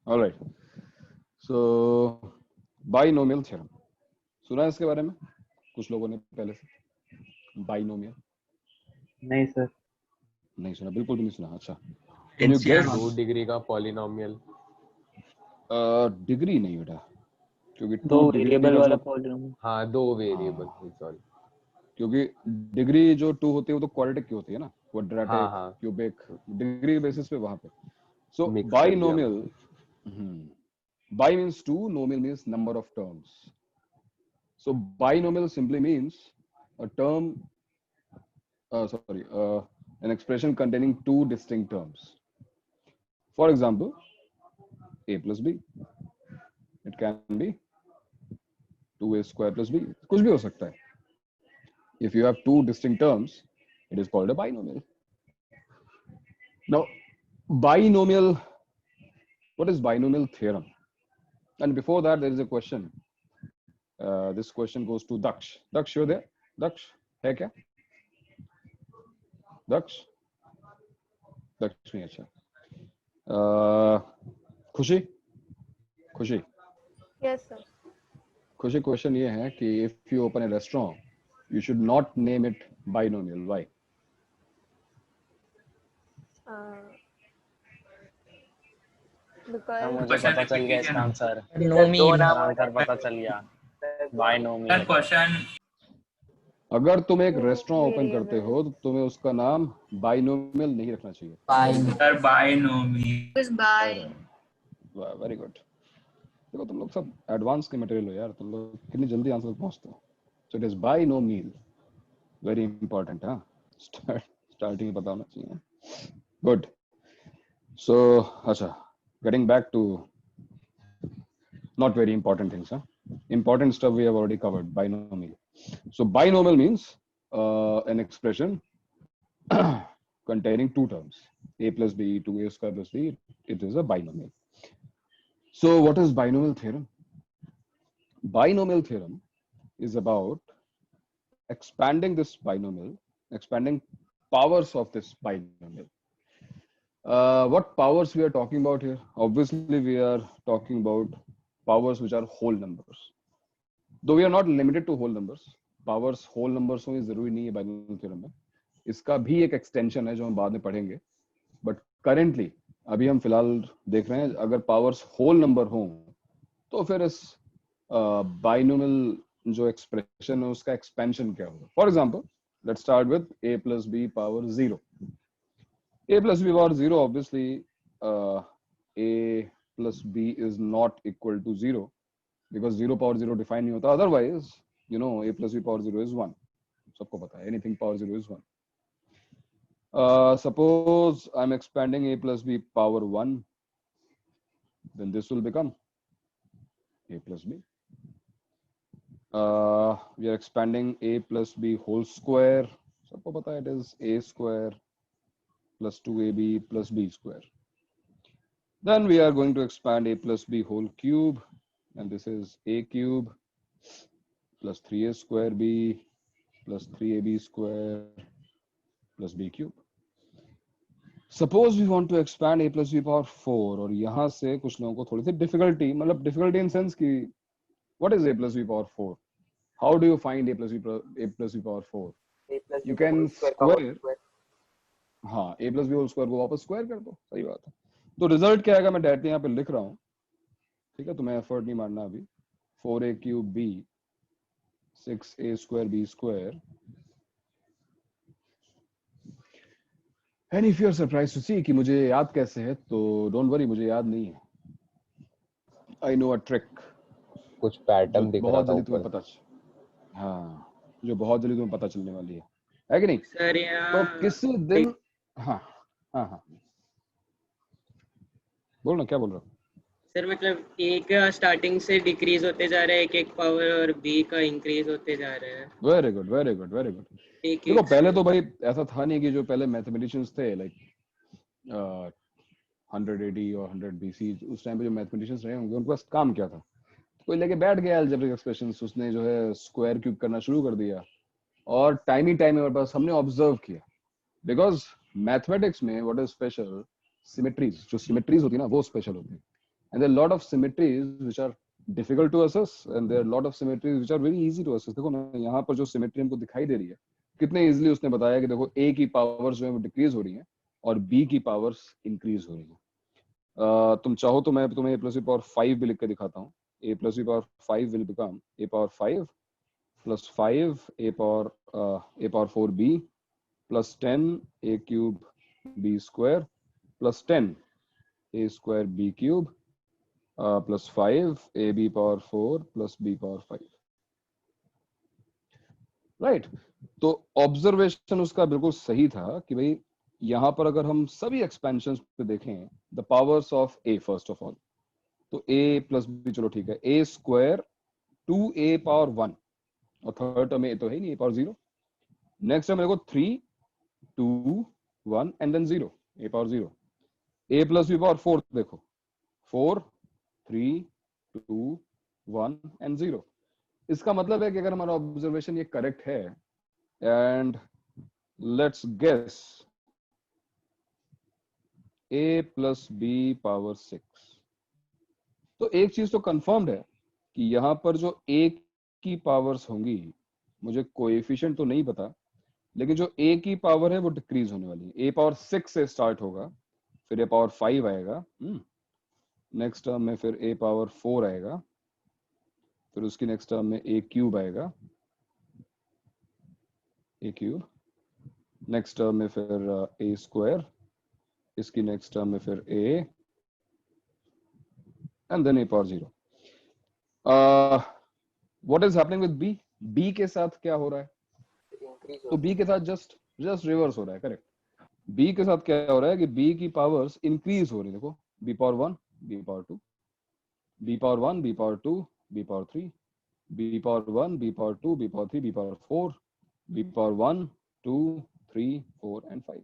Alright, सो binomial theorem सुना है इसके बारे में कुछ लोगों ने पहले से? बाइनोमियल नहीं सर। नहीं सुना, बिल्कुल भी नहीं सुना। अच्छा, कैन यू गेस? 2 डिग्री का पॉलिनोमियल। डिग्री नहीं बेटा, क्योंकि दो 2 डिग्री वेरिएबल का वाला जो, पॉलिनोमियल। हाँ 2 वेरिएबल, सॉरी। क्योंकि डिग्री जो 2 होती है वो तो क्वाड्रेटिक की होती है ना, क्वाड्रेटिक, हाँ हाँ, क्यूबिक, डिग्री बेसिस पे वहां पे। सो मिक्स कर दिया binomial, by means 2, नोमियल means number of terms. So binomial simply means a term, an expression containing two distinct terms. For example, a plus b. It can be 2a square plus b. कुछ भी हो सकता है. If you have two distinct terms, it is called a binomial. Now, binomial. What is binomial theorem? And before that, there is a question. This question goes to Daksh. Daksh, you're there? Daksh, है क्या? Daksh? Daksh नहीं अच्छा. खुशी, खुशी. Yes, sir. खुशी, question ये है कि if you open a restaurant, you should not name it binomial. Why? Because मुझे पता चल गया इसका आंसर। नोमी आंसर पता चल गया, बाइनोमियल। क्वेश्चन अगर तुम एक रेस्टोरेंट ओपन करते हो तो तुम्हें उसका नाम बाइनोमियल नहीं रखना चाहिए. Sir binomial very good. देखो तुम लोग सब एडवांस के मटेरियल हो यार, तुम लोग कितनी जल्दी आंसर तक पहुंचते हो. So it is binomial, very important. हाँ, स्टार्टिंग पता होना चाहिए. गुड. सो अच्छा, getting back to not very important things, important stuff we have already covered. Binomial. So binomial means an expression containing two terms, a plus b, 2a square plus b. It is a binomial. So what is binomial theorem? Binomial theorem is about expanding this binomial, expanding powers of this binomial. What powers we are talking about here? Obviously, we are talking about powers which are whole numbers. Though we are not limited to whole numbers. Powers whole numbers हो ये जरूरी नहीं है binomial theorem में. इसका भी एक extension है जो हम बाद में पढ़ेंगे. But currently, अभी हम फिलहाल देख रहे हैं अगर powers whole number हों तो फिर इस binomial जो expression है उसका expansion क्या होगा? For example, let's start with a plus b power 0. A plus b power 0, obviously a plus b is not equal to 0 because 0 power 0 define नहीं होता. Otherwise, you know, a plus b power 0 is 1. सबको पता है, anything power 0 is 1. Suppose I'm expanding a plus b power 1, then this will become a plus b. We are expanding a plus b whole square. सबको पता है, it is a square plus 2ab plus b square. Then we are going to expand a plus b whole cube, and this is a cube plus 3a square b plus 3ab square plus b cube. Suppose we want to expand a plus b power 4, और यहाँ से कुछ लोगों को थोड़ी सी difficulty, मतलब difficulty in sense कि what is a plus b power 4? How do you find a plus b power 4? You can square. हाँ, a plus b whole square को वापस स्क्वायर कर दो, सही बात है. तो रिजल्ट क्या आएगा मैं डायरेक्टली यहाँ पे लिख रहा हूँ, ठीक है, तुम्हें एफर्ट नहीं मारना अभी. 4a cube b 6a square b square. And if you are surprised to see कि मुझे याद कैसे है, तो don't worry, मुझे याद नहीं है. I know a trick. कुछ पैटर्न दिख रहा बहुत था जल्दी तुम्हें ऊपर. पता हाँ, जो बहुत जल्दी तुम्हें पता चलने वाली है कि नहीं? सर तो किसी दिन हाँ हाँ हाँ बोल ना, क्या बोल रहा हूँ? सर मतलब ए का स्टार्टिंग से डिक्रीज होते जा रहा है एक पावर, और बी का इंक्रीज होते जा रहा है. Very good, very good, very good. देखो पहले तो भाई ऐसा था नहीं कि जो पहले मैथमेटिशियंस थे लाइक 100 AD और 100 BC, उस टाइम पे जो मैथमेटिशियंस रहे होंगे उनके पास काम क्या था? कोई लेके बैठ गया अलजेब्रिक एक्सप्रेशंस, उसने जो है स्क्वायर क्यूब करना शुरू कर दिया, और टाइम ही टाइम में बस हमने ऑब्जर्व किया. बिकॉज मैथमेटिक्स में व्हाट इज स्पेशल, सिमेट्रीज. जो सिमेट्रीज होती है ना वो स्पेशल होती है. and there are a lot of symmetries which are difficult to assess and there are a lot of symmetries which are very easy to assess. देखो ना यहाँ पर जो symmetry हमको दिखाई दे रही है कितने easily उसने बताया कि देखो A की powers जो है वो decrease हो रही हैं और B की powers increase हो रही हैं. तुम चाहो तो मैं तुम्हें a plus b power 5 भी लिख के दिखाता हूँ. A plus b power 5 will become a power 5 plus 5 a power 4b plus 10 a cube b square plus 10 a square b cube plus 5 ab power 4 plus b power 5. Right तो observation उसका बिल्कुल सही था कि भाई यहां पर अगर हम सभी एक्सपेंशंस पे देखें the powers of A first of all तो a प्लस बी चलो ठीक है a स्क्वायर 2a पावर 1 और थर्ड टर्म में तो है नहीं a पावर 0. नेक्स्ट टर्म मेरे को 3 2 1 and then 0 a power 0. a plus b power 4 देखो 4 3 2 1 एंड 0. इसका मतलब है कि अगर हमारा ऑब्जर्वेशन ये करेक्ट है and let's guess a plus b power 6 तो एक चीज तो कंफर्म्ड है कि यहां पर जो a की पावर्स होंगी मुझे कोएफिशिएंट तो नहीं पता लेकिन जो a की पावर है वो डिक्रीज होने वाली है. a पावर 6 से स्टार्ट होगा फिर a पावर 5 आएगा नेक्स्ट टर्म में फिर a पावर 4 आएगा फिर उसकी नेक्स्ट टर्म में a क्यूब आएगा a क्यूब नेक्स्ट टर्म में फिर a स्क्वायर इसकी नेक्स्ट टर्म में फिर a and then a power 0. What is happening with b? b के साथ क्या हो रहा है? तो b के साथ जस्ट रिवर्स हो रहा है. करेक्ट. b के साथ क्या हो रहा है कि b की पावर्स इंक्रीज हो रही है. देखो b power 1 b power 2 b power 1 b power 2 b power 3 b power 1 b power 2 b power 3 b power 4 b power 1 2 3 4 and 5.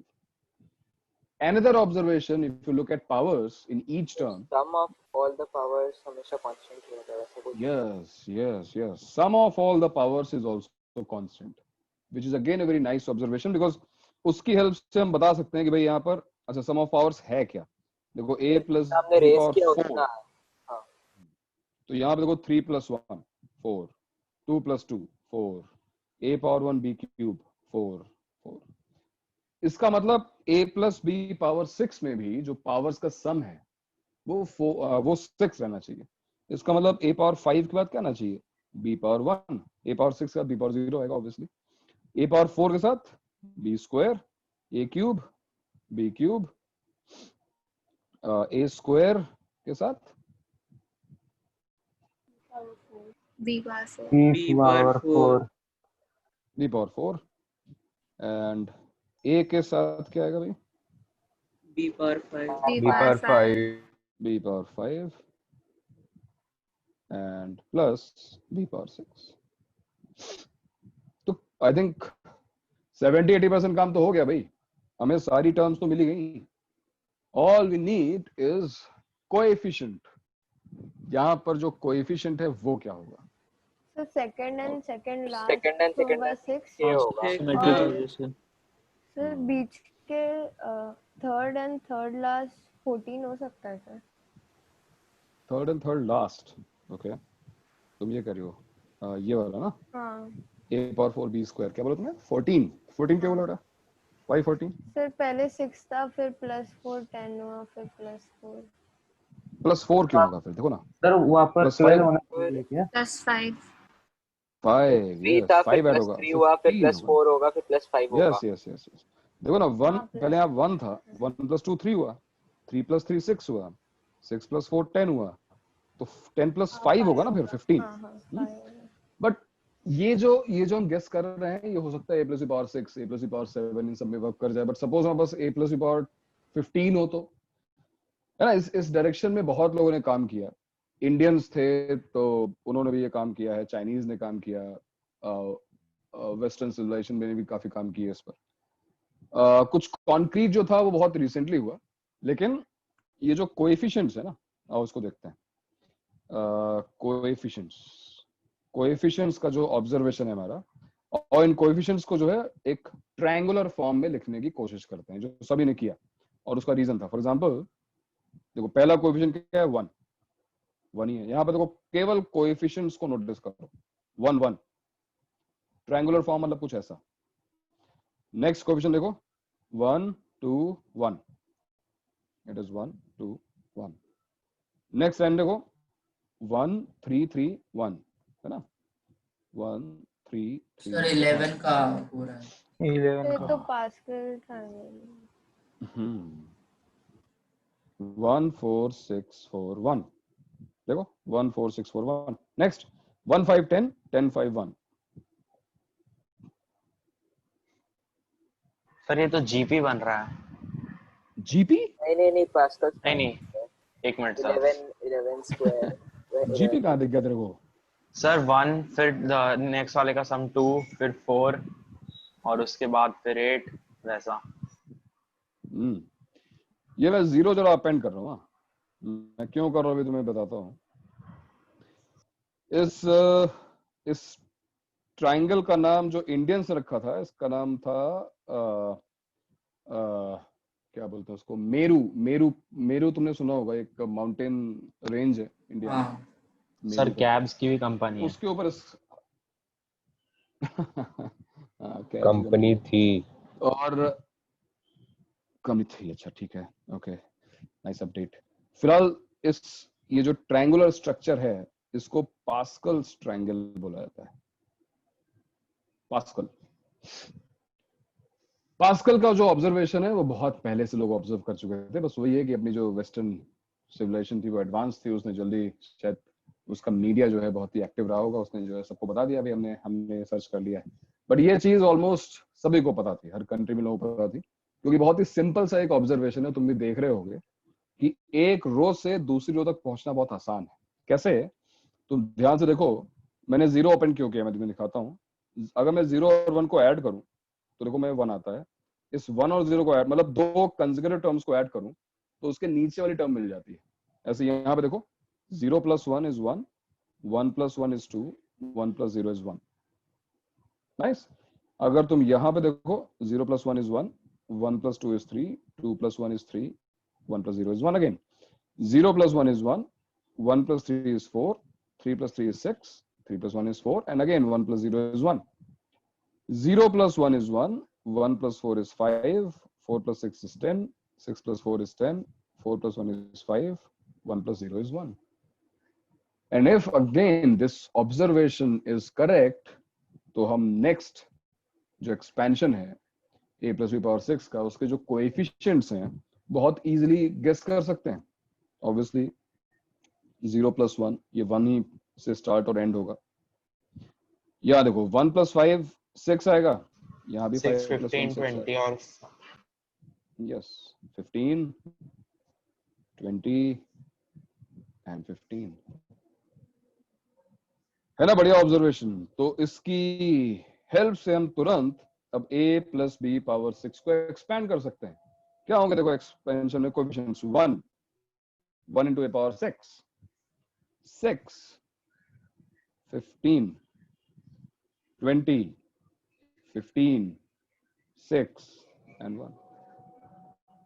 Another observation if you look at powers in each term sum of all the powers हमेशा constant ही रहता है वैसे कुछ. yes sum of all the powers is also constant which is again a very nice observation because उसकी help से हम बता सकते हैं कि भाई यहाँ पर अच्छा सम ऑफ पावर्स है क्या. देखो a प्लस हमने रेस किया होता है. हाँ तो यहाँ पे देखो 3 plus 1 4 2 plus 2 4 a power 1 b cube 4 4. इसका मतलब a प्लस b पावर 6 में भी जो पावर्स का सम है वो 6 रहना चाहिए. इसका मतलब a पावर 5 के बाद क्या आना चाहिए b पावर 1 a पावर 6 के बाद b पावर 0 आएगा ऑब्वियसली. a पावर 4 के साथ b square a cube b cube a square के साथ B power 4 b power 4 b power 4 and a के साथ क्या आएगा भाई b power 5 B B power power 5 5 b power 5 and plus b power 6. तो आई थिंक 70-80% काम तो हो गया भाई. हमें सारी टर्म्स तो मिली गई. All we need is coefficient. यहाँ पर जो कोएफिशिएंट है वो क्या होगा? So second and second last second and second होगा last 6. ये होगा. Symmetry की वजह से. सर बीच के थर्ड एंड थर्ड लास्ट 14 हो सकता है sir. Third and third last. Okay तुम ये कर रही हो ये वाला ना हाँ a पावर 4 b स्क्वायर क्या बोला तुमने 14 क्या बोला था 514 सर पहले 6 था फिर +4 10 हुआ फिर +4 +4 क्यों होगा फिर देखो ना सर वापस +5 होना चाहिए क्या? +5 5 3 yes था 5 फिर ऐड होगा +3 हुआ फिर 15 होगा. +4 होगा फिर +5 होगा. यस देखो ना 1 हाँ, पहले यहाँ 1 था 1 + 2 3 हुआ 3 + 3 6 हुआ 6 + 4 10 हुआ तो 10 + 5 होगा ना फिर 15. हाँ हाँ 5 बट ये जो हम गेस कर रहे हैं ये हो सकता है a + b power 6 a + b power 7 इन सब में वर्क कर जाए. बट सपोज हमारे पास a + b पावर 15 हो तो है ना. इस डायरेक्शन में बहुत लोगों ने काम किया. इंडियंस थे तो उन्होंने भी ये काम किया है. चाइनीज ने काम किया. वेस्टर्न सिविलाइजेशन में भी काफी काम किया इस पर. कुछ कॉन्क्रीट जो था वो बहुत रिसेंटली हुआ. लेकिन ये जो कोएफिशिएंट्स है ना आओ उसको देखते हैं. कोएफिशिएंट्स का जो ऑब्जर्वेशन है हमारा और इन कोएफिशिएंट्स को जो है एक ट्रायंगुलर फॉर्म में लिखने की कोशिश करते हैं जो सभी ने किया और उसका रीजन था. फॉर एग्जांपल देखो पहला कोएफिशिएंट क्या है 1 वन ही है। यहाँ पे देखो केवल कोएफिशिएंट्स को नोटिस करो, 1 1 ट्रायंगुलर फॉर्म मतलब कुछ ऐसा। नेक्स्ट कोएफिशिएंट देखो 1 2 1, इट इज 1 2 1। नेक्स्ट लाइन देखो 1 3 3 1, है ना, 1 3 3 सर 11 का हो रहा है। 11 ये का तो पास्कल ट्रायंगल। 1 4 6 4 1, देखो 1 4 6 4 1। नेक्स्ट 1 5 10 10 5 1। सर ये तो जीपी बन रहा है। जीपी नहीं पास्कल नहीं नहीं, एक मिनट सर। 11 स्क्वायर जीपी कहाँ दिख गया तेरे को? सर 1 फिर नेक्स्ट वाले का सम 2 फिर 4 और उसके बाद फिर 8 वैसा। ये मैं जीरो जरा अपेंड कर रहा हूँ। मैं क्यों कर रहा हूँ अभी तुम्हें बताता हूँ। इस ट्रायंगल का नाम जो इंडियंस ने रखा था, इसका नाम था क्या बोलते हैं उसको, मेरू। मेरू मेरू तुमने सुना होगा, एक माउंटेन रेंज है इंडिया में। हाँ मेरू सर करके। कैब्स की भी कंपनी है। उसके ऊपर कंपनी थी। और कमी थी, अच्छा ठीक है, ओके, नाइस अपडेट। फिलहाल ये जो ट्रायंगुलर स्ट्रक्चर है इसको पास्कल्स ट्रायंगल बोला जाता है। पास्कल का जो ऑब्जर्वेशन है वो बहुत पहले से लोग ऑब्जर्व कर चुके थे, बस वही है कि अपनी जो वेस्टर्न सिविलाइजेशन थी वो एडवांस थी, उसने जल्दी, शायद उसका मीडिया जो है बहुत ही एक्टिव रहा होगा, उसने जो है सबको बता दिया, अभी हमने सर्च कर लिया है। बट ये चीज ऑलमोस्ट सभी को पता थी, हर कंट्री में लोगों को पता थी, क्योंकि बहुत ही सिंपल सा एक ऑब्जर्वेशन है। तुम भी देख रहे होगे कि एक रो से दूसरी रो तक पहुंचना बहुत आसान है। कैसे? तुम ध्यान से देखो, मैंने जीरो ओपन क्यों किया, मैं तुम्हें दिखाता हूँ। अगर मैं 0 और 1 को ऐड करूं तो देखो मैं 1 आता है। इस 1 और 0 को ऐड, मतलब दो कंसेक्यूटिव टर्म्स को ऐड करूं तो उसके नीचे वाली टर्म मिल जाती है। ऐसे यहाँ पे देखो 0 + 1 = 1, 1 + 1 = 2, 1 + 0 = 1। नाइस। अगर तुम यहाँ पे देखो 0 + 1 = 1, 1 + 2 = 3, 2 + 1 = 3, 1 + 0 = 1 again। 0 + 1 = 1, 1 + 3 = 4, 3 + 3 = 6, 3 + 1 = 4, and again 1 + 0 = 1. 0 + 1 = 1, 1 + 4 = 5, 4 + 6 = 10, 6 + 4 = 10, 4 + 1 = 5, 1 + 0 = 1. And if again this observation is correct, तो हम next जो expansion है a + b ^ 6 का, उसके जो coefficients हैं बहुत easily guess कर सकते हैं। Obviously 0 + 1, ये 1 ही से start और end होगा। या देखो 1 + 5 6 आएगा, यहाँ भी 6 5 + 1 15 6 20 और यस 15 20 and 15 है ना। बढ़िया ऑब्जर्वेशन। तो इसकी हेल्प से हम तुरंत अब a + b ^ 6 को एक्सपैंड कर सकते हैं। क्या होंगे देखो एक्सपेंशन में कोएफिशिएंट्स 1 × a ^ 6, 6 15 20 15 6 and 1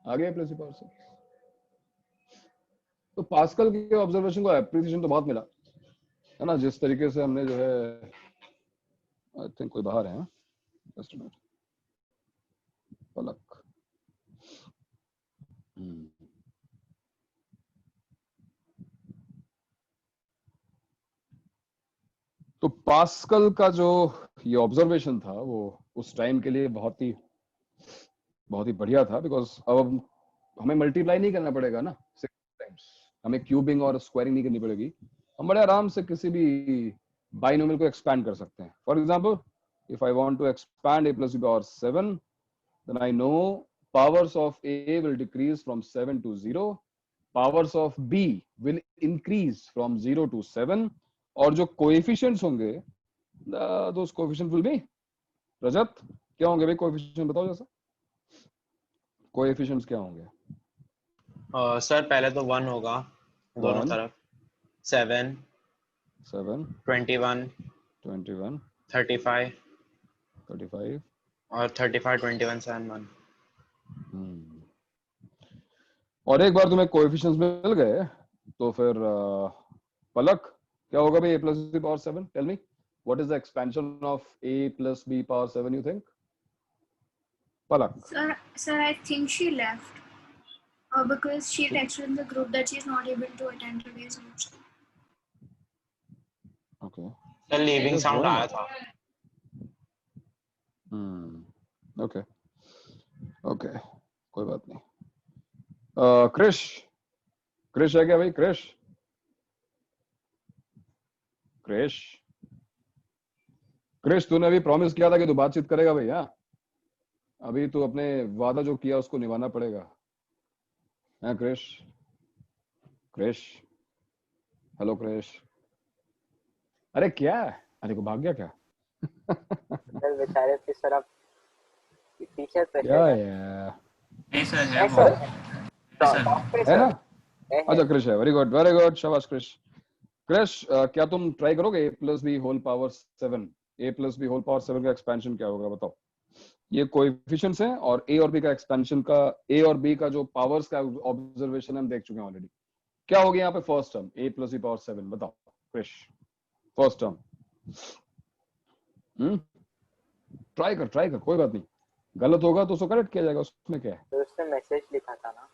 आ गया + b ^ 6। तो पास्कल के ऑब्जर्वेशन को एप्रिसिएशन तो बहुत मिला है ना, जिस तरीके से हमने जो है, आई थिंक कोई बाहर है, जस्ट मिनट, पलक। तो पास्कल का जो ये ऑब्जर्वेशन था वो उस टाइम के लिए बहुत ही बढ़िया था, बिकॉज अब हमें मल्टीप्लाई नहीं करना पड़ेगा ना 6 टाइम्स, हमें क्यूबिंग और स्क्वायरिंग नहीं करनी पड़ेगी, हम बड़े आराम से किसी भी बाइनोमियल को एक्सपैंड कर सकते हैं। For example, if I want to expand a + b ^ 7, then I know powers of a will decrease from 7 to 0, powers of b will increase from 0 to 7, और जो कोएफिशिएंट्स होंगे those coefficients will be, रजत क्या होंगे भाई coefficient बताओ जैसा, coefficients क्या होंगे? सर पहले तो 1 होगा दोनों 1 तरफ, 7 21 21 35 35 और 35 21 7 1। और एक बार तुम्हें कोएफिशिएंट्स मिल गए तो फिर पलक क्या होगा भाई a plus b power 7? Tell me what is the expansion of a plus b power 7 you think? Palak. Sir, I think she left because she texted in the group that she's not able to attend today's notes. Okay. Sir leaving Just sound one आया more. था. Okay. Okay. कोई बात नहीं. क्रिश है क्या भाई? क्रिश तूने अभी प्रॉमिस किया था कि तू बातचीत करेगा भाई. हाँ, अभी तू अपने वादा जो किया उसको निभाना पड़ेगा. हाँ क्रिश. हेलो क्रिश. अरे क्या है? अरे को भाग गया क्या? सर बेचारे की तरफ टीचर पे क्या है? नहीं सर है वो सर है ना? अच्छा क्रिश है. Very good. शाबाश क्रिश. क्या तुम ट्राई करोगे a plus b whole power 7? a plus b whole power 7 का एक्सपेंशन क्या होगा बताओ. ये कोएफिशिएंट्स हैं और a और b का एक्सपेंशन का a और b का जो पावर्स का ऑब्जर्वेशन हम देख चुके हैं ऑलरेडी. क्या हो गया यहाँ पे first term a plus b power 7? बताओ क्रिश. First term. ट्राई कर कोई बात नहीं. गलत होगा तो उसको करेक्ट किया जाएगा. उसमें क्या है? तो उसने मैसेज लिखा था ना.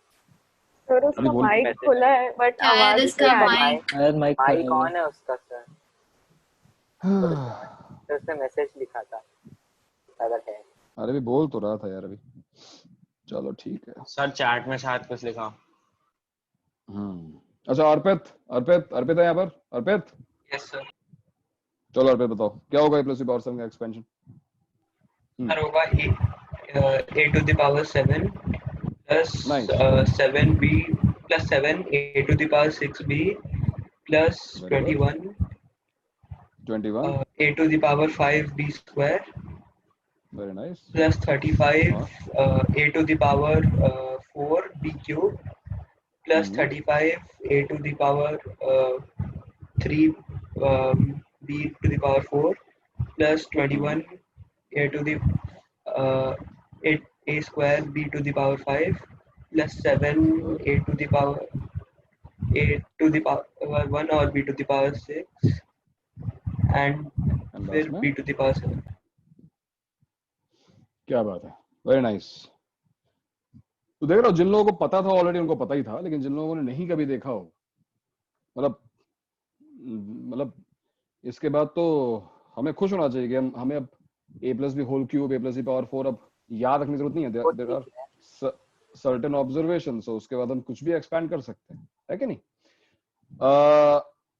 सर अभी उसका बोल. माइक खुला है बट शायद आवाज इसका नहीं आ रही. माइक शायद माइक माइक ऑन है उसका सर. तो उसने मैसेज लिखा था अगर है. अरे भी बोल तो रहा था यार अभी. चलो ठीक है. सर चैट में शायद कुछ लिखा. अच्छा अर्पित है यहाँ पर. अर्पित यस सर. चलो अर्पित बताओ क्या होगा a plus b power 7 का एक्सपेंशन. सर होगा a to the power 7 plus Nice. 7b plus 7 a to the power 6b plus Very good. 21 21. a to the power 5b square Very nice. plus 35 a to the power 4b cube plus 35 a to the power 3 b to the power 4 plus 21 a to the a square b to the power 5 plus 7 a to the power 1 और b to the power 6 and फिर last में? b to the power 7. क्या बात है. Very nice. तो देख रहा हो जिन लोगों को पता था ऑलरेडी उनको पता ही था, लेकिन जिन लोगों ने नहीं कभी देखा हो मतलब इसके बाद तो हमें खुश होना चाहिए कि हमें अब a plus b whole cube a plus b power 4 अब याद रखने की जरूरत नहीं है. There are certain observations. तो उसके बाद हम कुछ भी एक्सपैंड कर सकते हैं, है कि नहीं.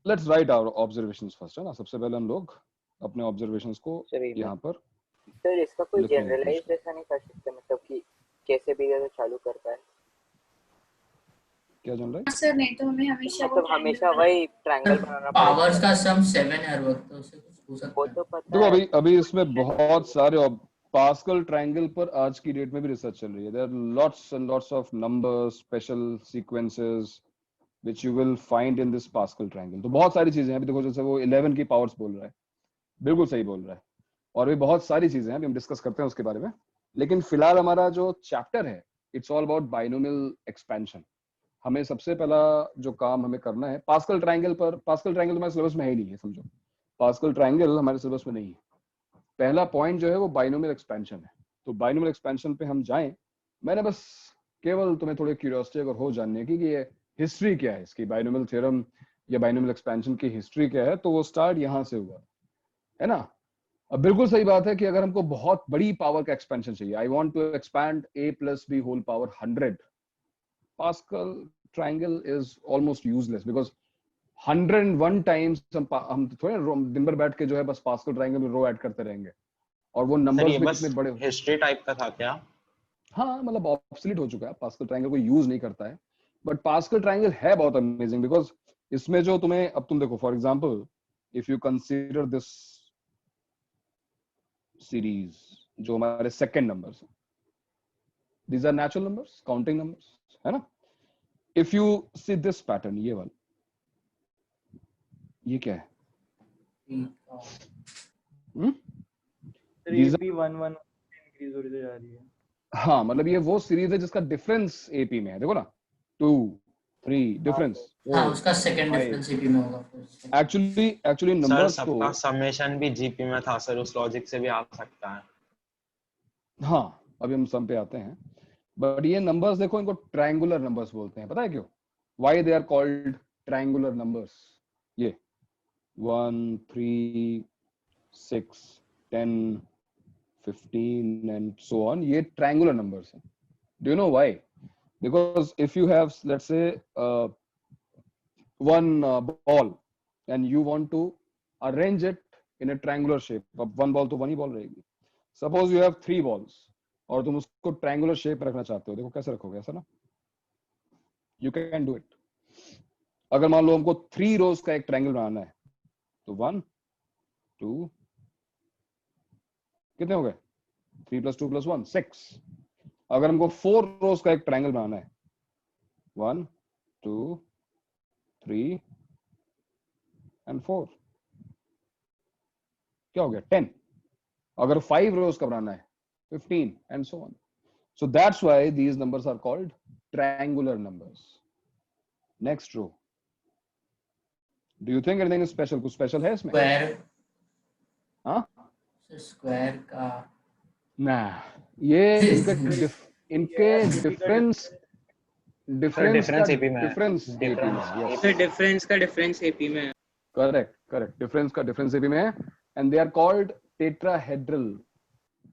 Let's write our observations first, है ना. सबसे पहले हम लोग अपने ऑब्जर्वेशंस को यहाँ पर. सर इसका कोई लिखने की जनरलाइज कोशिश ऐसा नहीं कर सकते मतलब कि कैसे भी अगर चालू करता है. क्या चल रहा है? सर नहीं तो हमें हमेशा मतलब हमेशा वही ट्रायंगल बनाना पावर्स का सम 7 है हर वक्त, तो उससे कुछ हो सकता वो है. तो पता देखो है. अभी इसमें बहुत सारे पास्कल ट्रायंगल पर आज की डेट में भी रिसर्च चल रही है. There are lots and lots of numbers, special sequences which you will find in this Pascal triangle. तो बहुत सारी चीजें हैं. अभी देखो जैसे वो 11 की पावर्स बोल रहा है, बिल्कुल सही बोल रहा है. और भी बहुत सारी चीजें हैं, अभी हम डिस्कस करते हैं उसके बारे में. लेकिन फिलहाल हमारा जो चैप्टर है it's all about binomial expansion. हमें सबसे पहला जो काम हमें करना है पास्कल ट्रायंगल पर. पास्कल ट्रायंगल हमारे सिलेबस में है ही नहीं है, समझो. पास्कल ट्रायंगल हमारे सिलेबस में नहीं है. पहला पॉइंट जो है वो बाइनोमियल एक्सपेंशन है. तो बाइनोमियल एक्सपेंशन पे हम जाएं. मैंने बस केवल तुम्हें थोड़ी क्यूरियोसिटी अगर हो जानने की कि ये हिस्ट्री क्या है इसकी, बाइनोमियल थ्योरम या बाइनोमियल एक्सपेंशन की हिस्ट्री क्या है, तो वो स्टार्ट यहाँ से हुआ, है ना. अब बिल्कुल सही बात है कि अगर हमको बहुत बड़ी पावर का एक्सपेंशन चाहिए, I want to expand a plus b whole power 100, Pascal triangle is almost useless because 101 times हम थोड़े दिन भर बैठ के जो है बस पास्कल ट्रायंगल में रो ऐड करते रहेंगे. और वो सर नंबर्स ये भी बस कितने बड़े. हिस्ट्री टाइप का था क्या? हाँ मतलब ऑब्सोलीट हो चुका है. पास्कल ट्रायंगल को यूज नहीं करता है. बट पास्कल ट्रायंगल है बहुत अमेजिंग बिकॉज इसमें जो तुम्हें अब तुम देखो for example if you consider this series जो हमारे सेकंड नंबर्स हैं, these are natural numbers, counting numbers, है ना. if you see this pattern, ये वाला, ये क्या है? ये भी 1 इंक्रीज होती जा रही है. हाँ मतलब ये वो सीरीज है जिसका डिफरेंस एपी में है. देखो ना 2 3 डिफरेंस हाँ उसका सेकंड 5 डिफरेंस जीपी में होगा फिर एक्चुअली सर नंबर्स को सबका समेशन भी जीपी में था सर, उस लॉजिक से भी आ सकता है। हाँ अभी हम सम पे आते हैं बट ये नंबर्स देखो इनको ट्रायंगुलर नंबर्स बोलते हैं पता है क्यों why they are called triangular numbers ये 1 3 6 10 15 and so on ये triangular numbers हैं do you know why because if you have let's say one ball and you want to arrange it in a triangular shape अब one ball तो one ही ball रहेगी suppose you have 3 balls और तुम उसको triangular shape में रखना चाहते हो देखो कैसे रखोगे ऐसा ना you can do it अगर मान लो हमको 3 rows का एक triangle बनाना है तो 1 2 कितने हो गए 3 + 2 + 1 6 अगर हमको 4 रोज का एक ट्रायंगल बनाना है 1 2 3 and 4 क्या हो गया 10 अगर 5 रोज का बनाना है 15 and so on so that's why these numbers are called triangular numbers next row do you think anything is special कुछ special है इसमें स्क्वायर हाँ स्क्वायर का ना ये इनके डिफरेंस डिफरेंस एपी में है। डिफरेंस एपी में यस सर डिफरेंस का डिफरेंस एपी में है। करेक्ट डिफरेंस का डिफरेंस एपी में है and they are called tetrahedral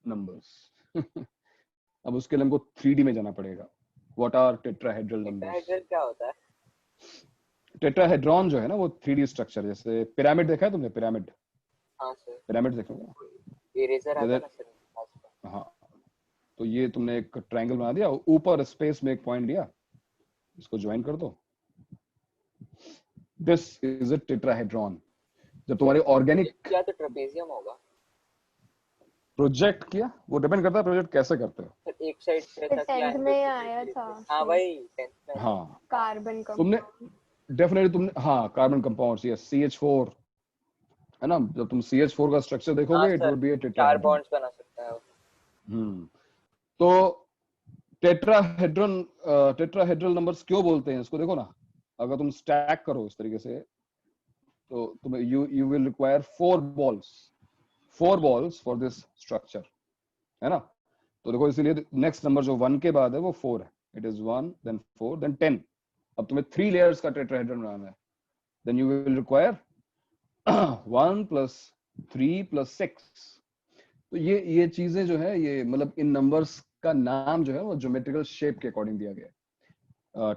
numbers अब उसके लिए हमको 3D में जाना पड़ेगा what are tetrahedral numbers tetrahedral क्या होता है? टेट्राहेड्रॉन जो है ना वो 3D स्ट्रक्चर जैसे पिरामिड देखा है तुमने पिरामिड हाँ सर, पिरामिड देखोगे ना इरेजर आता है ना सर पास में। हाँ तो ये तुमने एक ट्रायंगल बना दिया ऊपर स्पेस में एक पॉइंट लिया इसको ज्वाइन कर दो दिस इज अ टेट्राहेड्रॉन जब तुम्हारे ऑर्गेनिक क्या तो ट्रेपेजियम होगा प्रोजेक्ट किया वो डिपेंड करता है प्रोजेक्ट कैसे करते हो सर, एक साइड से तो था क्या 10th में आया था हाँ भाई 10th में हाँ कार्बन का तुमने डेफिनेटली तुमने हाँ कार्बन कंपाउंड्स यस CH4 है ना जब तुम CH4 का स्ट्रक्चर देखोगे it sir, would be a 4 tetrahedron bonds बना सकता है वो। तो टेट्राहेड्रल नंबर्स क्यों बोलते हैं इसको देखो ना अगर तुम स्टैक करो इस तरीके से तो तुम्हें you will require 4 balls for this structure है ना तो देखो इसीलिए नेक्स्ट नंबर जो 1 के बाद है वो 4 है इट इज 1 देन 4 देन 10 अब तुम्हें 3 लेयर्स का टेट्राहेड्रल बनाना है देन यू विल रिक्वायर 1 + 3 + 6 तो ये चीजें जो है ये मतलब इन नंबर्स का नाम जो है वो ज्योमेट्रिकल शेप के अकॉर्डिंग दिया गया है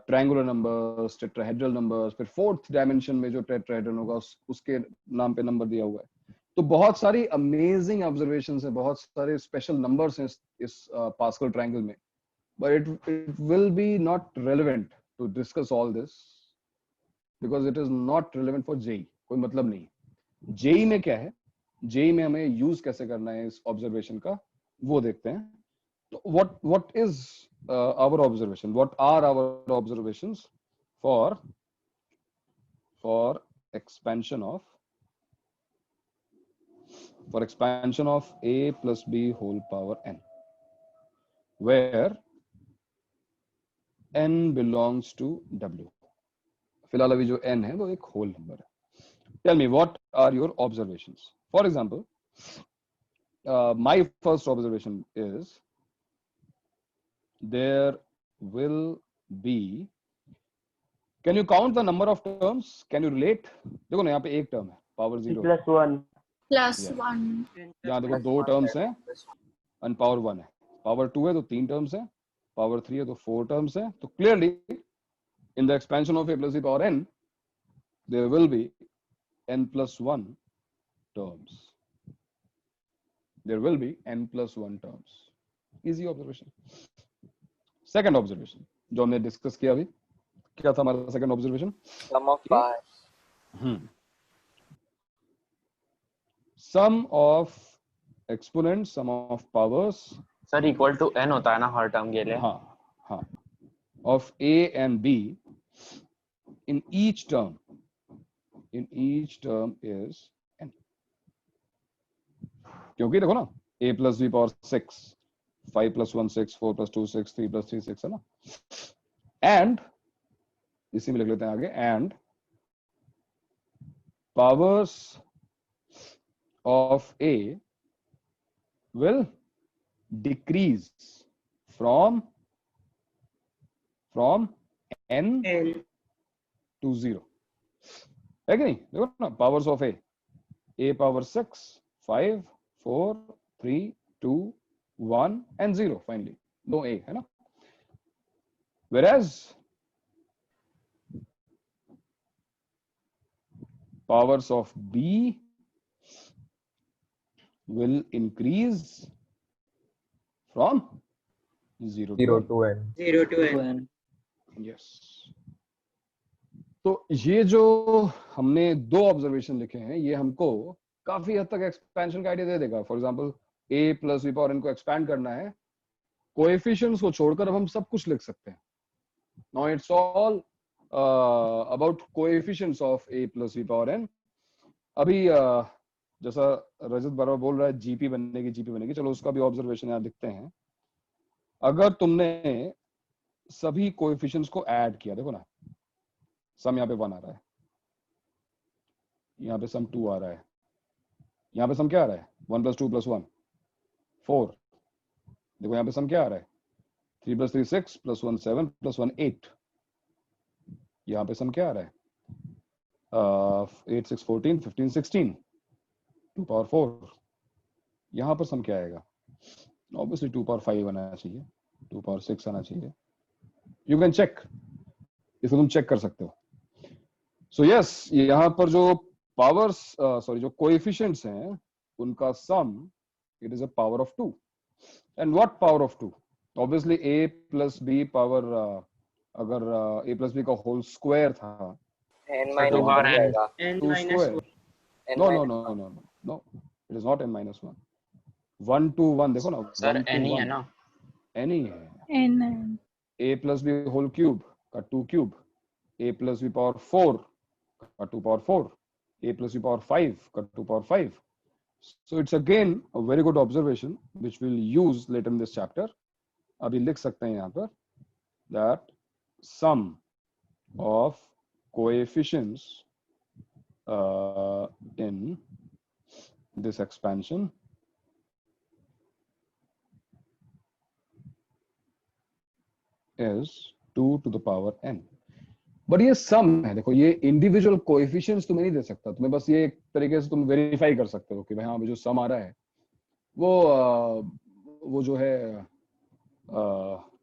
ट्रायंगुलर नंबर्स टेट्राहेड्रल नंबर्स फिर 4th डायमेंशन में जो टेट्राहेड्रल होगा उसके नाम पे नंबर दिया हुआ है तो बहुत सारी अमेजिंग ऑब्जर्वेशंस है बहुत सारे स्पेशल नंबर्स हैं इस पास्कल ट्रायंगल में but it will be not relevant to discuss all this because it is not relevant for JEE कोई मतलब नहीं जेई में क्या है जेई में हमें यूज कैसे करना है इस ऑब्जर्वेशन का वो देखते हैं तो what is our observation what are our observations for expansion of a plus b whole power n where n belongs to w फिलहाल अभी जो n है वो एक होल नंबर है tell me what are your observations for example my first observation is there will be can you count the number of terms can you relate देखो ना यहाँ पे एक टर्म है पावर 0 +1 +1 यहाँ देखो 2 टर्म्स हैं and पावर 1 है पावर 2 है तो 3 टर्म्स हैं पावर 3 है तो 4 टर्म्स हैं तो clearly in the expansion of a plus b power n there will be n plus 1 terms there will be n plus 1 terms easy observation second observation जो हमने डिस्कस किया अभी क्या था हमारा second observation sum of powers sum of exponent sum of powers sir equal to n होता है ना हर टर्म के लिए हाँ of a and b in each term is n क्योंकि देखो ना a plus b power 6 5 + 1 6 4 + 2 6 3 + 3 6 है ना and इसी में लिख लेते हैं आगे, and powers of A will decrease from n N. to 0, है कि नहीं? देखो ना, powers of A power 6, 5, 4, 3, 2, 1 and 0 finally, no A, है ना? Whereas powers of B will increase from 0 0 to to n. 0 to N. yes. तो ये जो हमने दो ऑब्जर्वेशन लिखे हैं, ये हमको काफी हद तक एक्सपेंशन का आइडिया दे देगा. For example a plus we power n को एक्सपैंड करना है, कोएफिशिएंट्स को छोड़कर अब हम सब कुछ लिख सकते हैं. Now it's all about coefficients of a plus we power n. अभी जैसा रजत बराबर बोल रहा है जीपी बनेगी, चलो उसका भी ऑब्जर्वेशन यहाँ लिखते हैं. अगर तुमने सभी कोएफिशिएंट्स को ऐड किया, देखो ना, सम यहाँ पे 1 आ रहा है, यहाँ पे सम 2 आ रहा है, यहाँ पे सम क्या आ रहा है? 1 + 2 + 1 4. देखो यहाँ पे सम क्या आ रहा है? 3 + 3 6 + 1 7 + 1 8. यहाँ पे सम क्या आ रहा है? 8 6 14 15 16 2 पावर 4. यहाँ पर सम क्या आएगा? ऑब्वियसली 2 पावर 5 आना चाहिए, 2 पावर 6 आना चाहिए. यू कैन चेक, इसको तुम चेक कर सकते हो. सो यस, यहाँ पर जो पावर्स जो कोएफिशिएंट्स हैं उनका sum, it is a power of 2. And what power of 2? Obviously a plus b power, अगर a प्लस b का होल स्क्वायर था, n So 2 minus power 1 n. जाएगा. N two minus square. 1. n No, minus no, no, no, no, no. It is not n minus 1. 1 to 1, देखो ना, sir 1 to n ही है 1. ना. n ही है. n a plus b whole cube का 2 cube, a plus b power 4 का 2 power 4, a plus b power 5 का 2 power 5. So it's again a very good observation which we'll use later in this chapter. अभी लिख सकते हैं यहाँ पर that sum of coefficients in this expansion is 2 to the power n. But ये सम है, देखो ये इंडिविजुअल कोएफिशिएंट्स तुम्हें नहीं दे सकता. तुम्हें बस ये एक तरीके से तुम वेरीफाई कर सकते हो कि भाई हाँ जो सम आ रहा है वो जो है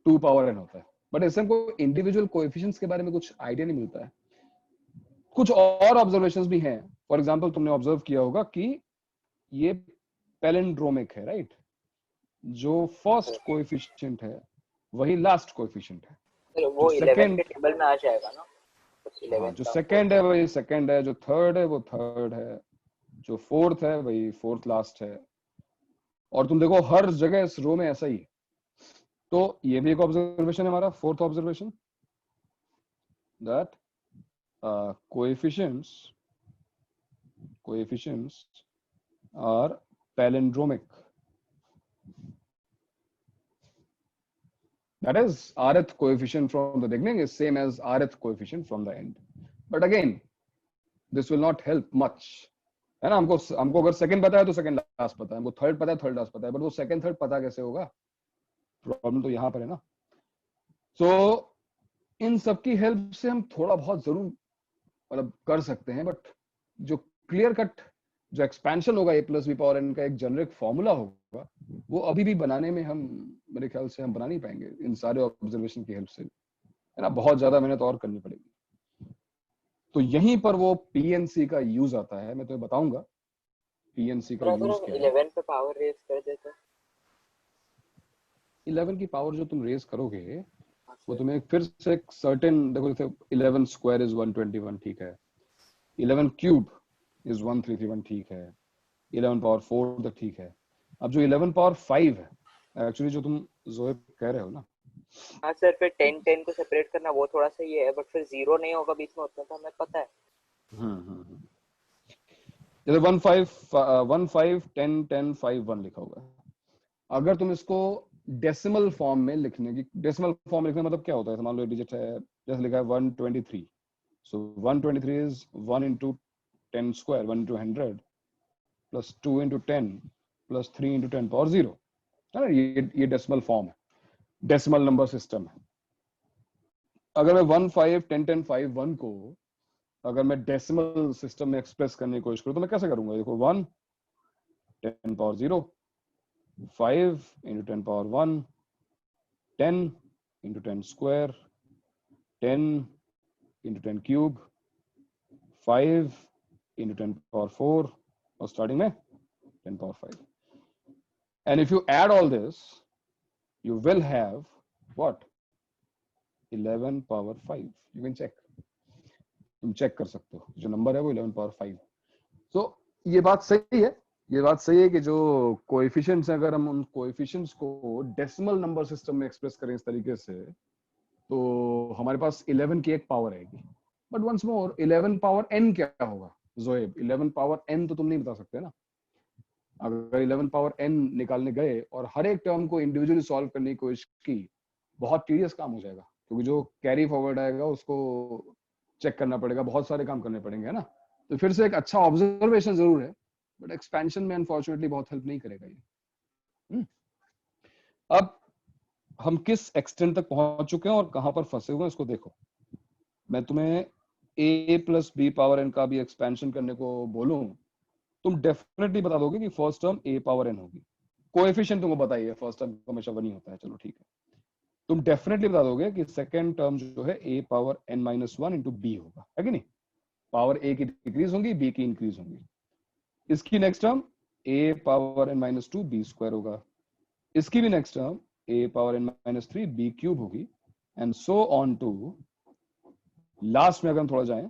2 पावर n होता है. बट ऐसे हमको इंडिविजुअल कोएफिशिएंट्स के बारे में कुछ आइडिया नहीं मिलता है. कुछ और ऑब्जर्वेशंस भी हैं. फॉर एग्जांपल तुमने ऑब्जर्व किया होगा कि ये पैलिंड्रोमिक है, राइट? जो फर्स्ट कोएफिशिएंट है वही लास्ट कोएफिशिएंट है. वो 11 के टेबल में आ जाएगा ना. जो सेकंड है वही सेकंड है, जो थर्ड है वो थर्ड है, जो फोर्थ है वही फोर्थ लास्ट है. और तुम देखो हर जगह इस रो में ऐसा ही. तो ये भी एक ऑब्जर्वेशन है हमारा, fourth observation, that coefficients are palindromic. That is, rth coefficient from the beginning is same as rth coefficient from the end. But again, this will not help much. है ना? हमको अगर सेकंड पता है तो सेकंड लास्ट पता है, हमको थर्ड पता है थर्ड लास्ट पता है, बट वो सेकंड थर्ड पता कैसे होगा? प्रॉब्लम तो यहाँ पर है ना. सो इन सब की हेल्प से हम थोड़ा बहुत जरूर मतलब कर सकते हैं, बट जो क्लियर कट जो एक्सपेंशन होगा a plus B power n का एक जेनरिक फॉर्मूला होगा, वो अभी भी बनाने में हम मेरे ख्याल से हम बना नहीं पाएंगे इन सारे ऑब्जर्वेशन की हेल्प से, है ना. बहुत ज्यादा मेहनत और करनी पड़ेगी. तो यहीं पर वो पीएनसी का यूज आता है. मैं तुम्हें बताऊंगा पीएनसी का यूज क्या है. 11 पे पावर रेज कर देते. 11 की पावर जो तुम रेज करोगे वो तुम्हें फिर से एक सर्टेन, देखो जैसे 11 स्क्वायर इज 121, ठीक है. 11 क्यूब इज 1331, ठीक है. 11 पावर 4 तक ठीक है. अब जो 11 पावर 5 है, एक्चुअली जो तुम जोए कह रहे हो ना, हाँ सर, फिर 10 को सेपरेट करना वो थोड़ा सा ये है, बट फिर 0 नहीं होगा बीच में, उतना तो हमें पता है. जैसे 1 5 10 10 5 1 लिखा हुआ है. अगर तुम इसको डेसिमल फॉर्म में लिखने मतलब क्या होता है? मान लो डिजिट है जैसे लिखा है 123. So 123 is 1 into 10 square, 1 into 100 plus 2 into 10 plus 3 into 10 power 0. है ना, ये डेसिमल फॉर्म है, डेसिमल नंबर सिस्टम है. अगर मैं 1 5 10 10 5 1 को अगर मैं डेसिमल सिस्टम में एक्सप्रेस करने की कोशिश करूं तो मैं कैसे करूंगा? देखो 1 10 power 0, 5 into 10 power 1, 10 into 10 square, 10 into 10 cube, 5 into 10 power 4, और starting में 10 power 5. And if you add all this, you will have what? 11 power 5. You can check. तुम चेक कर सकते हो, जो नंबर है वो 11 पावर 5. तो ये बात सही है, ये बात सही है कि जो कोएफिशिएंट्स हैं, अगर हम उन कोएफिशिएंट्स को डेसिमल नंबर सिस्टम में एक्सप्रेस करें इस तरीके से, तो हमारे पास 11 की एक पावर आएगी. But once more 11 power n क्या होगा जोएब? 11 पावर n तो तुम नहीं बता सकते ना. अगर 11 पावर n निकालने गए और हर एक टर्म को इंडिविजुअली सॉल्व करने की कोशिश की, बहुत टीडियस काम हो जाएगा, क्योंकि जो कैरी फॉरवर्ड आएगा उसको चेक करना पड़ेगा, बहुत सारे काम करने पड़ेंगे, है ना. तो फिर से एक अच्छा ऑब्जर्वेशन जरूर है, बट एक्सपेंशन में अनफॉर्चुनेटली बहुत हेल्प नहीं करेगा ये. अब हम किस एक्सटेंट तक पहुंच चुके हैं और कहां पर फंसे हुए हैं इसको देखो. मैं तुम्हें a plus B power n का भी एक्सपेंशन करने को बोलूं, तुम डेफिनेटली बता दोगे कि first term a power n होगी. कोएफिशिएंट तुमको बताइए, फर्स्ट टर्म हमेशा 1 ही होता है, चलो ठीक है. तुम डेफिनेटली बता दोगे कि सेकंड टर्म जो है a power n minus 1 into B होगा, है कि नहीं? पावर a की डिक्रीज होंगी, b की इंक्रीज होंगी. इसकी next term a power n minus 2 B square होगा. इसकी भी next term a power n minus 3 B cube होगी, and so on to last में. अगर हम थोड़ा जाएं,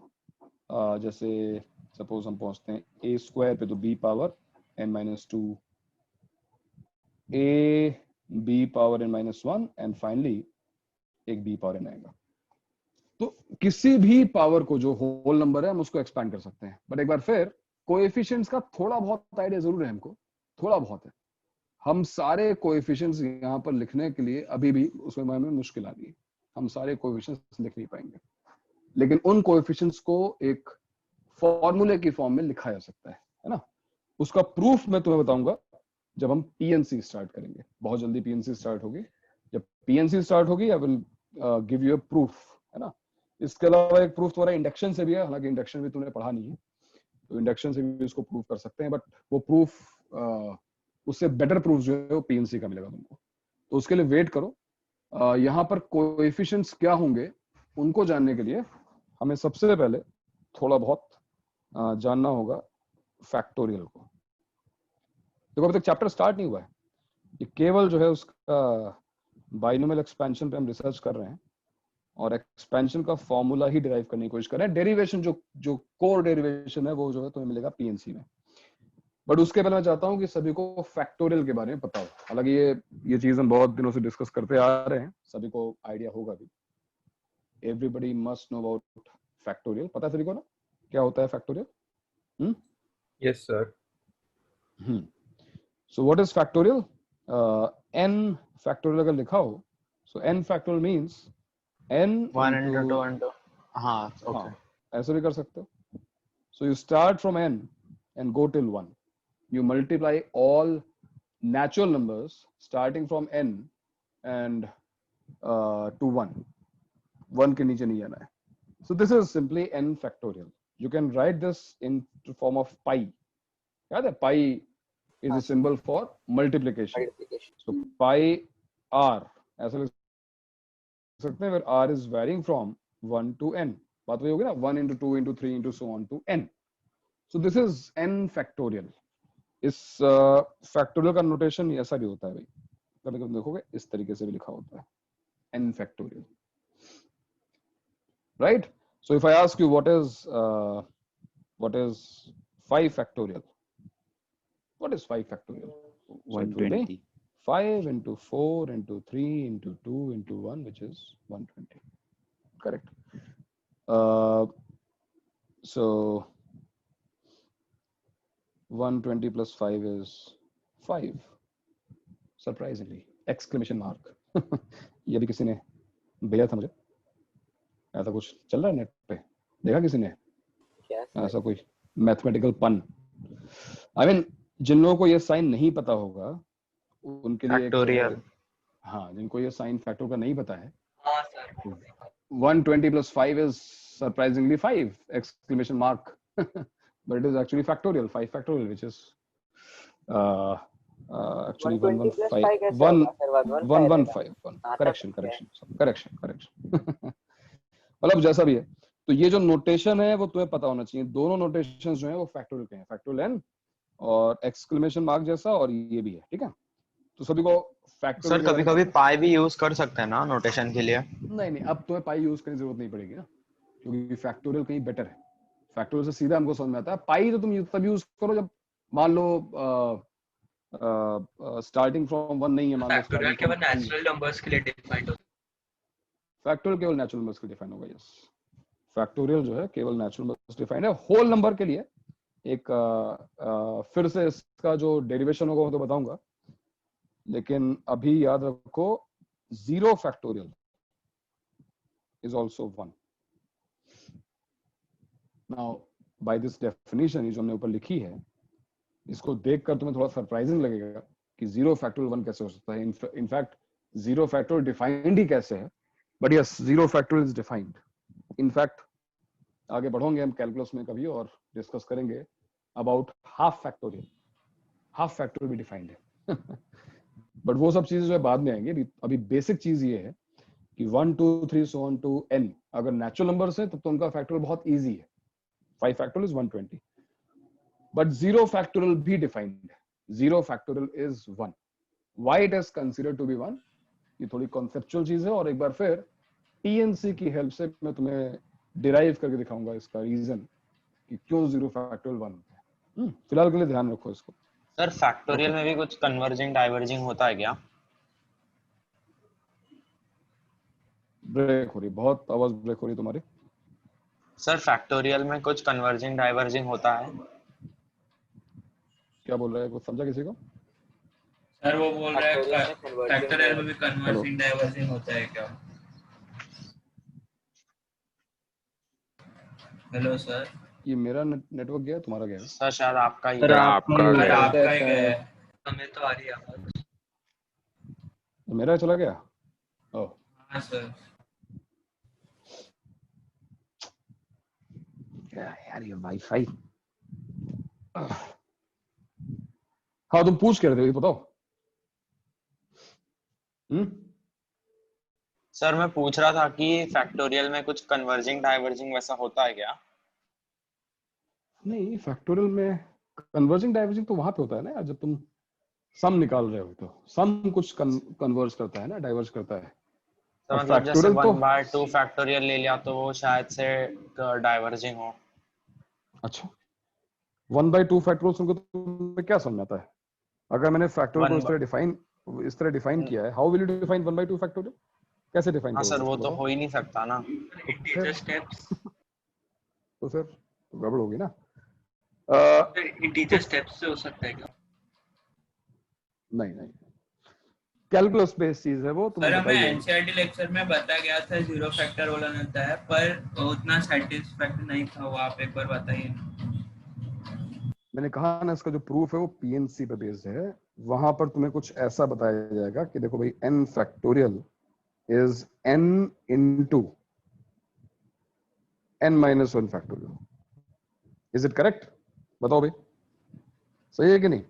जैसे सपोज हम पहुंचते हैं a स्क्वायर पे, तो b power n minus 2, a b power n minus 1, and finally एक b पावर n आएगा. तो किसी भी पावर को जो होल नंबर है हम उसको एक्सपैंड कर सकते हैं. बट एक बार फिर कोएफिशिएंट्स का थोड़ा बहुत आइडिया जरूर है हमको, थोड़ा बहुत है. हम सारे कोएफिशिएंट्स यहाँ पर लिखने के लिए अभी भी उसमें हमें मुश्किल आ रही है, हम सारे कोएफिशिएंट्स लिख नहीं पाएंगे. लेकिन उन कोएफिशिएंट्स को एक फॉर्मूले की फॉर्म में लिखा जा सकता है ना. उसका प्रूफ मैं तुम्हें बताऊंगा जब हम पीएनसी स्टार्ट करेंगे. बहुत जल्दी पीएनसी स्टार्ट होगी. जब पीएनसी स्टार्ट होगी I will give you a proof, है ना. इसके अलावा एक प्रूफ तुम्हारा इंडक्शन से भी है, हालांकि इंडक्शन भी तुमने पढ़ा नहीं है, तो इंडक्शन से भी इसको प्रूफ कर सकते हैं. बट वो प्रूफ उससे बेटर प्रूफ जो है वो पीएनसी का मिलेगा तुमको. तो उसके लिए वेट करो. यहाँ पर कोएफिशिएंट्स क्या होंगे उनको जानने के लिए हमें सबसे पहले थोड़ा बहुत जानना होगा फैक्टोरियल को. देखो अभी तक चैप्टर स्टार्ट नहीं हुआ है, ये केवल जो है उसका बाइनोमियल एक्सपेंशन पे हम रिसर्च कर रहे हैं और एक्सपेंशन का फॉर्मूला ही डिराइव करने की कोशिश कर रहे हैं. डेरिवेशन जो कोर डेरिवेशन है वो जो है तुम्हें मिलेगा पीएनसी में. बट उसके पहले मैं चाहता हूँ कि सभी को फैक्टोरियल के बारे में पता हो. हालांकि ये चीज हम बहुत दिनों से डिस्कस करते आ रहे हैं, सभी को आइडिया होगा भी. Everybody must know about factorial. पता है सभी को ना क्या होता है factorial? Yes sir. So what is factorial? N factorial अगर लिखा हो, so n factorial means n 1 into 2 into, हाँ okay. ऐसे भी कर सकते हो. So you start from n and go till 1. You multiply all natural numbers starting from n and to 1. 1 के नीचे नहीं आना है. So this is simply n factorial. You can write this in form of pi. याद है pi is a symbol for multiplication. So pi r ऐसा लिख सकते हैं, where r is varying from 1 to n. बात वही होगी ना, 1 into 2 into 3 into so on to n. So this is n factorial. इस फैक्टोरियल का नोटेशन ऐसा भी होता है भाई, कभी कभी देखोगे इस तरीके से भी लिखा होता है n factorial. Right? So if I ask you what is 5 factorial? What is 5 factorial? 120. 5 into 4 into 3 into 2 into 1, which is 120. Correct. So 120 plus 5 is 5. Surprisingly, exclamation mark. ये भी किसी ने भेजा था मुझे. ऐसा कुछ चल रहा है नेट पे, देखा किसी ने क्या ऐसा कोई मैथमेटिकल पन? आई मीन जिन लोगों को ये साइन नहीं पता होगा उनके लिए फैक्टोरियल। हाँ, जिनको ये साइन फैक्टर का नहीं पता है, हाँ sir 120 plus 5 is surprisingly 5 exclamation mark but it is actually factorial, 5 factorial, which is actually 120 plus 5 कैसे 115 होगा सर? 1151 करेक्शन मतलब जैसा भी है। तो ये जो नोटेशन है वो तुम्हें पता होना चाहिए। दोनों नोटेशंस जो है वो फैक्टोरियल के हैं, फैक्टोरियल एन और एक्सक्लेमेशन मार्क जैसा, और ये भी है, ठीक है। तो सभी को फैक्टोरियल सर कभी कभी पाई भी यूज कर सकते हैं ना नोटेशन के लिए? नहीं, अब तुम्हें पाई यूज करने की जरूरत नहीं पड़ेगी ना, क्योंकि फैक्टोरियल कहीं बेटर है। फैक्टोरियल से सीधा हमको समझ में आता है। पाई तो तुम तब यूज करो जब मान लो स्टार्टिंग फ्रॉम 1 नहीं है, मान लो फैक्टोरियल केवल नेचुरल नंबर्स के लिए डिफाइंड होता है। फैक्टोरियल केवल नेचुरल नंबर्स के लिए डिफाइन होगा। यस, फैक्टोरियल जो है केवल नेचुरल नंबर्स डिफाइंड है। होल नंबर के लिए एक फिर से इसका जो डेरिवेशन होगा वो तो बताऊंगा, लेकिन अभी याद रखो 0 factorial is also 1. Now by this definition, ये जो हमने ऊपर लिखी है, इसको देखकर तुम्हें थोड़ा सरप्राइजिंग लगेगा कि 0 फैक्टोरियल 1 कैसे हो सकता है। इनफैक्ट 0 फैक्टोरियल डिफाइंड ही कैसे है, but yes 0 factorial is defined. In fact आगे बढ़ोगे हम कैलकुलस में कभी और डिस्कस करेंगे about half factorial. Half factorial भी डिफाइंड है बट वो सब चीजें जो है बाद में आएंगे। अभी बेसिक चीज ये है कि 1 2 3 so on to n अगर नेचुरल नंबर्स हैं तब तो उनका फैक्टोरियल बहुत इजी है। 5 फैक्टोरियल इज 120, बट 0 फैक्टोरियल भी डिफाइंड है। 0 factorial is 1। Why it is considered to be 1, ये थोड़ी कॉन्सेप्चुअल चीज है, और एक बार फिर टीएनसी की हेल्प से मैं तुम्हें डिराइव करके दिखाऊंगा इसका रीजन कि क्यों 0 फैक्टोरियल 1 होता है। फिलहाल के लिए ध्यान रखो इसको। सर फैक्टोरियल में भी कुछ कन्वर्जिंग डाइवर्जिंग होता है क्या? ब्रेक हो रही, बहुत आवाज ब्रेक हो रही तुम्हारी। सर फैक्टोरियल में कुछ कन्वर्जिंग डाइवर्जिंग होता है? क्या बोल रहा है, कुछ समझा किसी को? सर वो बोल रहा है फैक्टोरियल में भी हेलो, कन्वर्जिंग डाइवर्जिंग होता है क्या? Hello sir. ये मेरा नेटवर्क गया, तुम्हारा गया? सर शायद आपका ही सर आपका सर गया। आपका ही गया है। हमें तो आ रही है आवाज। तो मेरा चला गया। ओह हाँ सर। यार ये वाईफाई। हाँ तुम पूछ क्या रहे थे, ये बताओ। सर मैं पूछ रहा था कि फैक्टोरियल में कुछ कन्वर्जिंग डाइवर्जिंग वैसा होता है क्या? नहीं, फैक्टोरियल में कन्वर्जिंग डाइवर्जिंग तो वहां पे होता है ना, जब तुम सम निकाल रहे हो तो सम कुछ कन्वर्ज करता है ना, डाइवर्ज करता है। तो और मतलब जैसे फैक्टोरियल तो 1/2 फैक्टोरियल ले लिया तो वो शायद से डाइवर्जिंग हो। अच्छा 1/2 फैक्टोरियल सुनकर तुम्हें क्या समझ आता है? अगर मैंने फैक्टोरियल को इस तरह डिफाइन किया है, how will you define 1/2 factorial? कैसे डिफाइन हाँ करोगे? सर वो तो हो ही नहीं सकता ना। Integer steps. तो फिर गड़बड़ होगी ना। इंटीजर स्टेप्स से हो सकता है क्या? नहीं, कैलकुलस बेस्ड चीज है वो, सर तुम्हें हमें बताइए। एनसीईआरटी लेक्चर में बताया गया था 0 फैक्टर वाला मिलता है, पर उतना सेटिस्फैक्टरी नहीं था वो। आप एक बार बताइए। मैंने कहा ना, इसका जो प्रूफ है वो पीएनसी पे बेस्ड है। वहां पर तुम्हें कुछ ऐसा बताया जाएगा कि देखो भाई n factorial is n into n minus 1 factorial. Is it correct? बताओ भाई, सही है कि नहीं?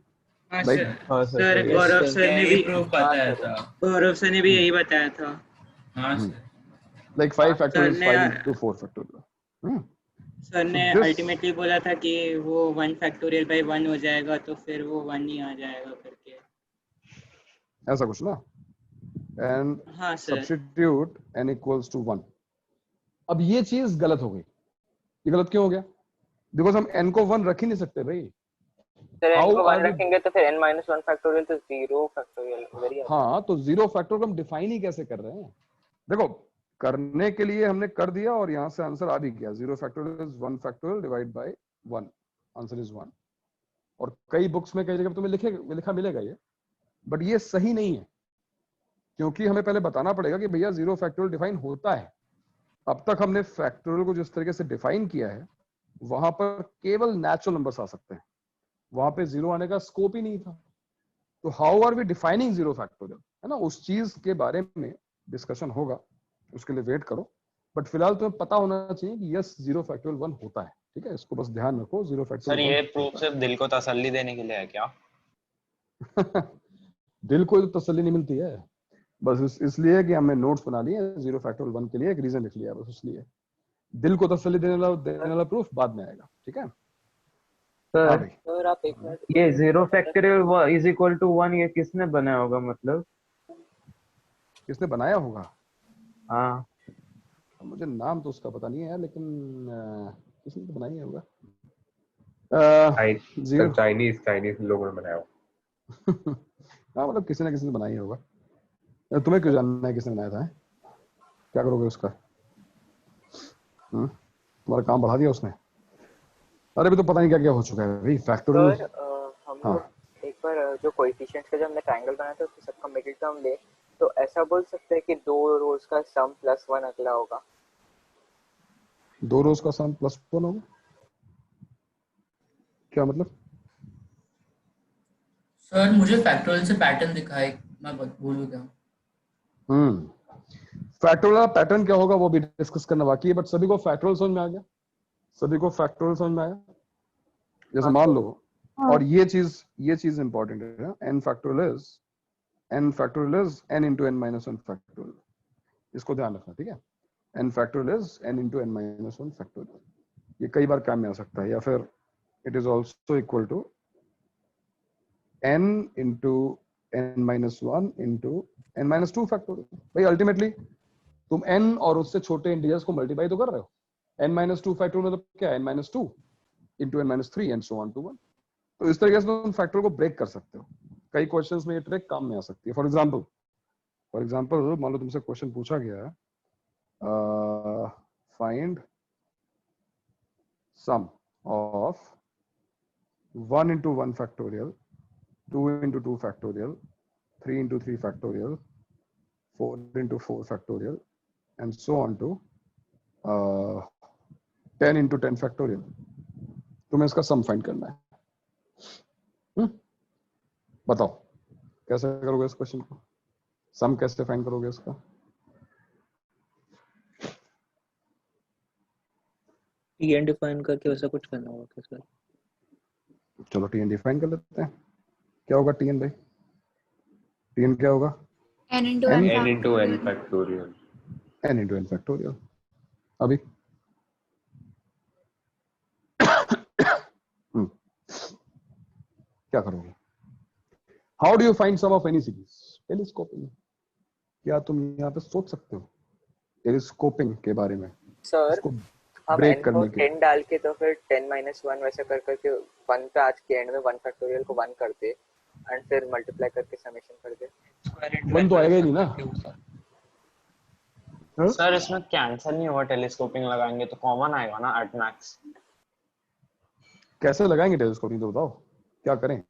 हाँ Like, सर। सर गौरव सर ने भी प्रूफ बताया था। गौरव सर ने भी यही बताया था। हाँ sir. like 5 factorial is sir 5 ने into 4 factorial। सर ने this- अल्टीमेटली बोला था कि वो 1 फैक्टोरियल बाई 1 हो जाएगा, तो फिर वो 1 ही आ जाएगा करके। ऐसा कुछ ना, and हाँ sir. substitute n equals to 1। अब ये चीज गलत हो गई। ये गलत क्यों हो गया? बिकॉज हम n को 1 रख ही नहीं सकते भाई। सर How n को 1 are we- रखेंगे तो फिर n minus 1 फैक्टोरियल तो 0 फैक्टोरियल वेरी। हाँ तो 0 फैक्टोरियल हम डिफाइन ही कैसे कर रहे हैं? देखो करने के लिए हमने कर दिया और यहाँ से आंसर आ भी गया। 0 factorial is 1 factorial divide by 1, answer is 1। और कई बुक्स में कई जगह तुम्हें लिखा मिलेगा ये, बट ये सही नहीं है, क्योंकि हमें पहले बताना पड़ेगा कि भैया 0 फैक्टोरियल डिफाइन होता है। अब तक हमने फैक्टोरियल को जिस तरीके से डिफाइन किया है वहां पर केवल नेचुरल नंबर्स आ सकते हैं, वहां पे जीरो आने का स्कोप ही नहीं था। तो how are we defining zero factorial, है ना, उस चीज के बारे में डिस्कशन होगा, उसके लिए वेट करो। बट फिलहाल तुम्हें पता होना चाहिए कि यस जीरो फैक्टोरियल 1 होता है, ठीक है, इसको बस ध्यान रखो, जीरो सर फैक्टोरियल ये 1 प्रूफ सिर्फ दिल को तसल्ली देने के लिए है क्या? दिल को तो तसल्ली नहीं मिलती है, बस इसलिए कि हमने नोट्स बना लिए जीरो फैक्टोरियल 1 के लिए, एक रीजन लिख लिया बस, इसलिए दिल को तसल्ली देने वाला प्रूफ बाद में आएगा, ठीक है। हाँ सर भाई, सर आप एक मिनट, ये zero factorial is equal to 1 ये किसने बनाया होगा, मतलब किसने बनाया होगा? हाँ मुझे नाम तो उसका पता नहीं है यार, लेकिन किसने तो बनाया होगा। जीरो चाइनीज लोगों ने बनाया होगा। हाँ मतलब किसी ना किसी ने बनाया होगा। तुम्हें क्यों जानना है किसने बनाया था? क्या करोगे उसका? तुम्हारा काम बढ़ा दिया उसने? अरे अभी तो पता नहीं क्या क्या हो चुका है भाई फैक्टोरियल। सर हम हाँ। लोग एक बार जो कोएफिशिएंट्स का जो हमने ट्रायंगल बनाया था उसके सबका मिडिल टर्म ले, तो ऐसा बोल सकते हैं कि दो रोज का सम प्लस 1 अगला होगा। दो रोज का सम प्लस 1 होगा? क्या मतलब? सर मुझे फैक्टोरियल से पैटर्न दिखाए, मैं भूल गया। फैक्टोरियल पैटर्न क्या होगा वो भी डिस्कस करना बाकी है, बट सभी को फैक्टोरियल समझ में आ गया? सभी को फैक्टोरियल समझ में आया? जैसे मान लो, और ये चीज इंपॉर्टेंट है, n factorial is n into n minus 1 factorial, इसको ध्यान रखना, ठीक है। n factorial is n into n minus 1 factorial, ये कई बार काम में आ सकता है, या फिर it is also equal to n into n minus 1 into n minus 2 factorial. भाई अल्टीमेटली तुम n और उससे छोटे इंटीजर्स को मल्टीप्लाई तो कर रहे हो, n minus 2 फैक्टोरियल मतलब क्या है? n minus 2 into n minus 3 and so on to 1। तो इस तरीके से तुम फैक्टोरियल को ब्रेक कर सकते हो, कई क्वेश्चंस में ये ट्रिक काम में आ सकती है। फॉर एग्जांपल मान लो तुमसे क्वेश्चन पूछा गया, find sum of 1 into 1 factorial, 2 into 2 factorial, 3 into 3 factorial, 4 into 4 factorial and so on to 10 into 10 factorial. तुम्हें इसका सम फाइंड करना है। बताओ कैसे करोगे इस क्वेश्चन को? सम कैसे फाइंड करोगे इसका? tn डिफाइन करके वैसा कुछ करना होगा क्या सर? चलो tn डिफाइन कर लेते हैं। क्या होगा tn भाई? tn क्या होगा? n into n n into n factorial. factorial। n into n factorial. अभी क्या करोगे? How do you find sum of any series? Telescoping. क्या तुम यहाँ पे सोच सकते हो टेलीस्कोपिंग के बारे में? सर इसको हम ब्रेक n को करने के 10 डाल के तो फिर 10 minus 1 वैसे कर करके 1 पे आज के एंड में 1 फैक्टोरियल को 1 कर दे एंड फिर मल्टीप्लाई करके समेशन कर दे। वन तो आएगा ही नहीं ना। सर इसमें कैंसिल नहीं होगा, टेलीस्कोपिंग लगाएंगे तो कॉमन आएगा ना एट मैक्स। कैसे लगाएंगे टेलीस्कोपिंग तो बताओ, क्या करें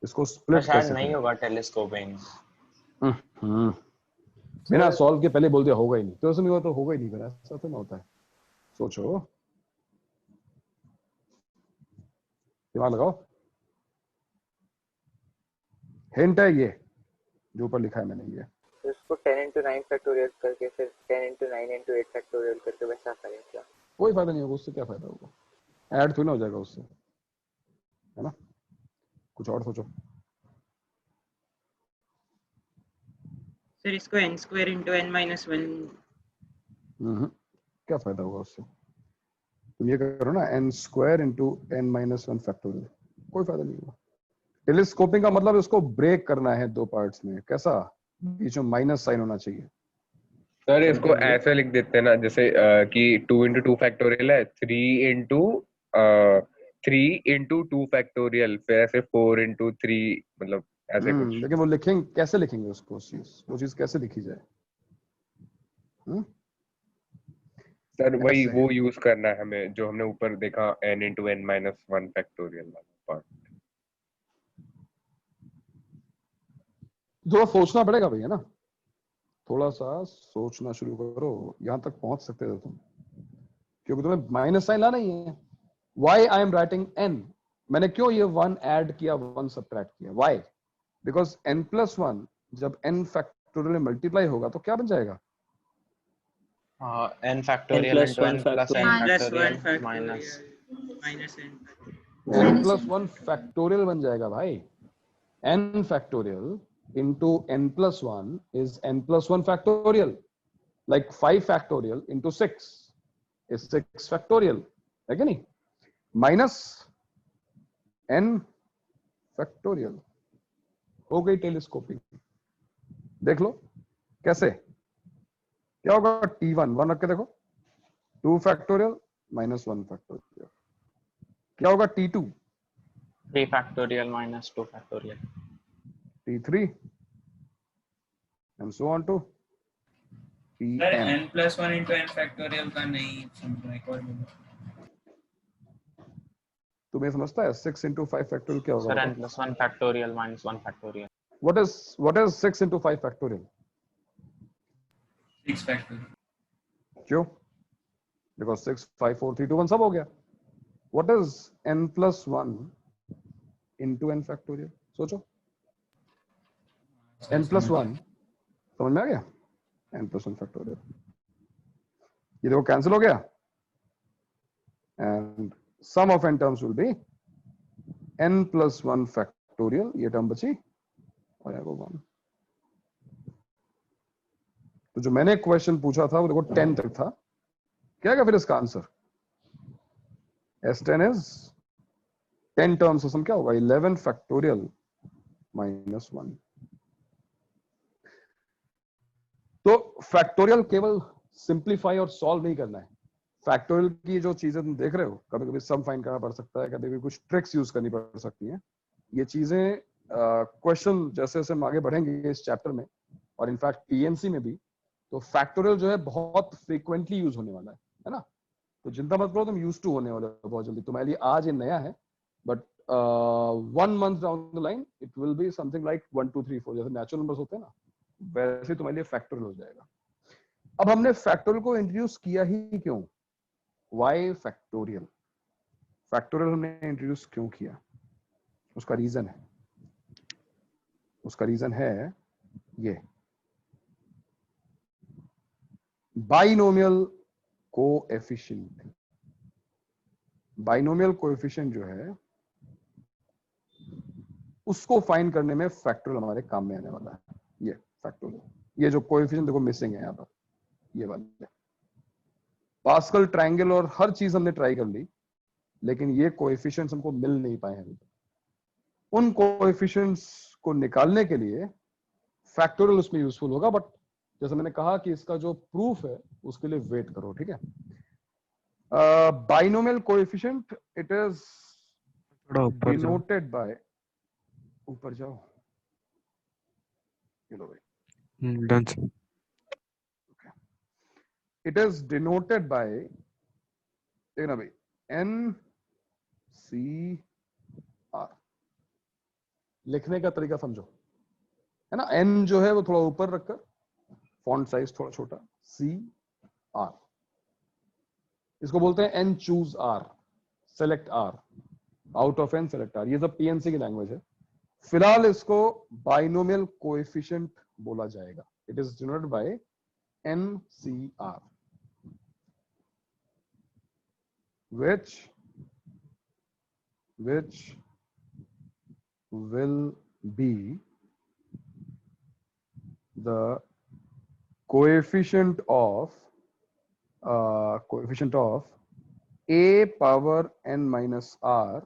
इसको? स्प्लिट शायद कैसे नहीं करें? होगा टेलीस्कोपिंग। बिना सॉल्व के पहले बोल दिया होगा ही नहीं, तो ऐसा नहीं हुआ तो होगा ही नहीं, फिर ऐसा तो ना होता है। सोचो, दिमाग लगाओ। हिंट है ये जो ऊपर लिखा है मैंने, ये तो इसको 10 into 9 फैक्टोरियल करके फिर 10 into 9 into 8 फैक्टोरियल करके वैसा करें क्या? कोई फायदा नहीं होगा उससे। क्या फायदा होगा? ऐड थोड़ी ना हो जाएगा उससे, है ना? कुछ और सोचो। सर इसको n square into n minus 1। क्या फायदा होगा उससे? तुम ये करो ना, n square into n minus 1 factorial, कोई फायदा नहीं होगा। टेलीस्कोपिंग का मतलब इसको ब्रेक करना है दो पार्ट्स में। कैसा? बीच में माइनस साइन होना चाहिए। सर इसको ऐसे लिख देते हैं ना, जैसे कि 2 into 2 फैक्टोरियल है, 3 into 2 फैक्टोरियल, फिर ऐसे 4 into 3, मतलब ऐसे कुछ। लेकिन वो लिखेंगे कैसे? लिखेंगे उसको, वो चीज कैसे लिखी जाए? सर वही वो यूज करना है हमें जो हमने ऊपर देखा, n into n minus 1 factorial वाला पार्ट। थोड़ा सोचना पड़ेगा भैया ना, थोड़ा सा सोचना शुरू करो, यहां तक पहुंच सकते थे तुम, क्योंकि तुम्हें माइनस साइन लाना ही है। Why I am writing n, मैंने क्यों ये 1 ऐड किया 1 सब्ट्रैक्ट किया, वाई? बिकॉज n+1 जब n फैक्टोरियल में मल्टीप्लाई होगा तो क्या बन जाएगा? n factorial plus into one n plus n factorial. factorial minus minus n n+1 factorial बन जाएगा भाई। n factorial into n+1 is n+1 factorial, like 5 factorial into 6 is 6 factorial, है कि नहीं? माइनस n फैक्टोरियल, हो गई टेलीस्कोपिंग। देख लो कैसे, क्या होगा? t1 1 रख के देखो, 2 फैक्टोरियल माइनस 1 फैक्टोरियल। क्या होगा t2? 3 factorial minus 2 factorial. t3 and so on to sir tn। n+1 into n factorial का नहीं समझा, एक और बोलो। तुम्हें समझता है 6 into 5 फैक्टोरियल क्या Sir, होगा? n plus 1 factorial minus 1 factorial. What is 6 into 5 factorial? 6 factorial. क्यों? Because 6 5 4 3 2 1 सब हो गया। What is n+1 into n factorial? सोचो, n+1 समझ में आ गया? n+1 फैक्टोरियल, ये देखो कैंसिल हो गया, and sum of n terms will be n+1 factorial, ये टर्म बची और यहाँ को 1। तो जो मैंने क्वेश्चन पूछा था वो देखो 10 तक था, क्या क्या फिर इसका आंसर? S10 इज 10 टर्म्स, सम क्या होगा? 11 फैक्टोरियल माइनस 1। तो फैक्टोरियल केवल सिंप्लीफाई और सॉल्व नहीं करना है। फैक्टोरियल की जो चीजें तुम देख रहे हो, कभी कभी सम फाइंड करना पड़ सकता है, कभी कभी कुछ ट्रिक्स यूज करनी पड़ सकती हैं। ये चीजें क्वेश्चन जैसे जैसे हम आगे बढ़ेंगे इस चैप्टर में, और इनफैक्ट पीएनसी में भी, तो फैक्टोरियल जो है बहुत फ्रीक्वेंटली यूज होने वाला है ना? तो चिंता मत करो, तुम यूज टू होने वाले हो बहुत जल्दी। तुम्हारे लिए आज ये नया है, but 1 month down the line it will be something like 1 2 3 4, जैसे नेचुरल नंबर्स होते हैं ना, वैसे तुम्हारे लिए फैक्टोरियल हो जाएगा। अब हमने फैक्टोरियल को इंट्रोड्यूस किया ही क्यों? Why factorial? फैक्टोरियल हमने इंट्रोड्यूस क्यों किया? उसका रीजन है, उसका रीजन है ये बाइनोमियल कोएफिशिएंट। बाइनोमियल कोएफिशिएंट जो है उसको फाइंड करने में फैक्टोरियल हमारे काम में आने वाला है। ये फैक्टोरियल, ये जो कोएफिशिएंट देखो मिसिंग है यहाँ पर, ये वाले पास्कल ट्रायंगल और हर चीज हमने ट्राई कर ली, लेकिन ये कोएफिशिएंट्स हमको मिल नहीं पाए हैं। उन कोएफिशिएंट्स को निकालने के लिए फैक्टोरियल उसमें यूजफुल होगा, बट जैसे मैंने कहा कि इसका जो प्रूफ है उसके लिए वेट करो, ठीक है? Binomial coefficient it is denoted by, ऊपर जाओ, चलो भाई done. It is denoted by, देखना भाई, NCR। लिखने का तरीका समझो, है ना? N जो है वो थोड़ा ऊपर रखकर, फॉन्ट साइज थोड़ा छोटा, CR, इसको बोलते हैं N choose R, select R, out of N select R। ये सब PNC की लैंग्वेज है। फिलहाल इसको बाइनोमियल कोएफिशिएंट बोला जाएगा। It is denoted by NCR, which will be the coefficient of a power n minus r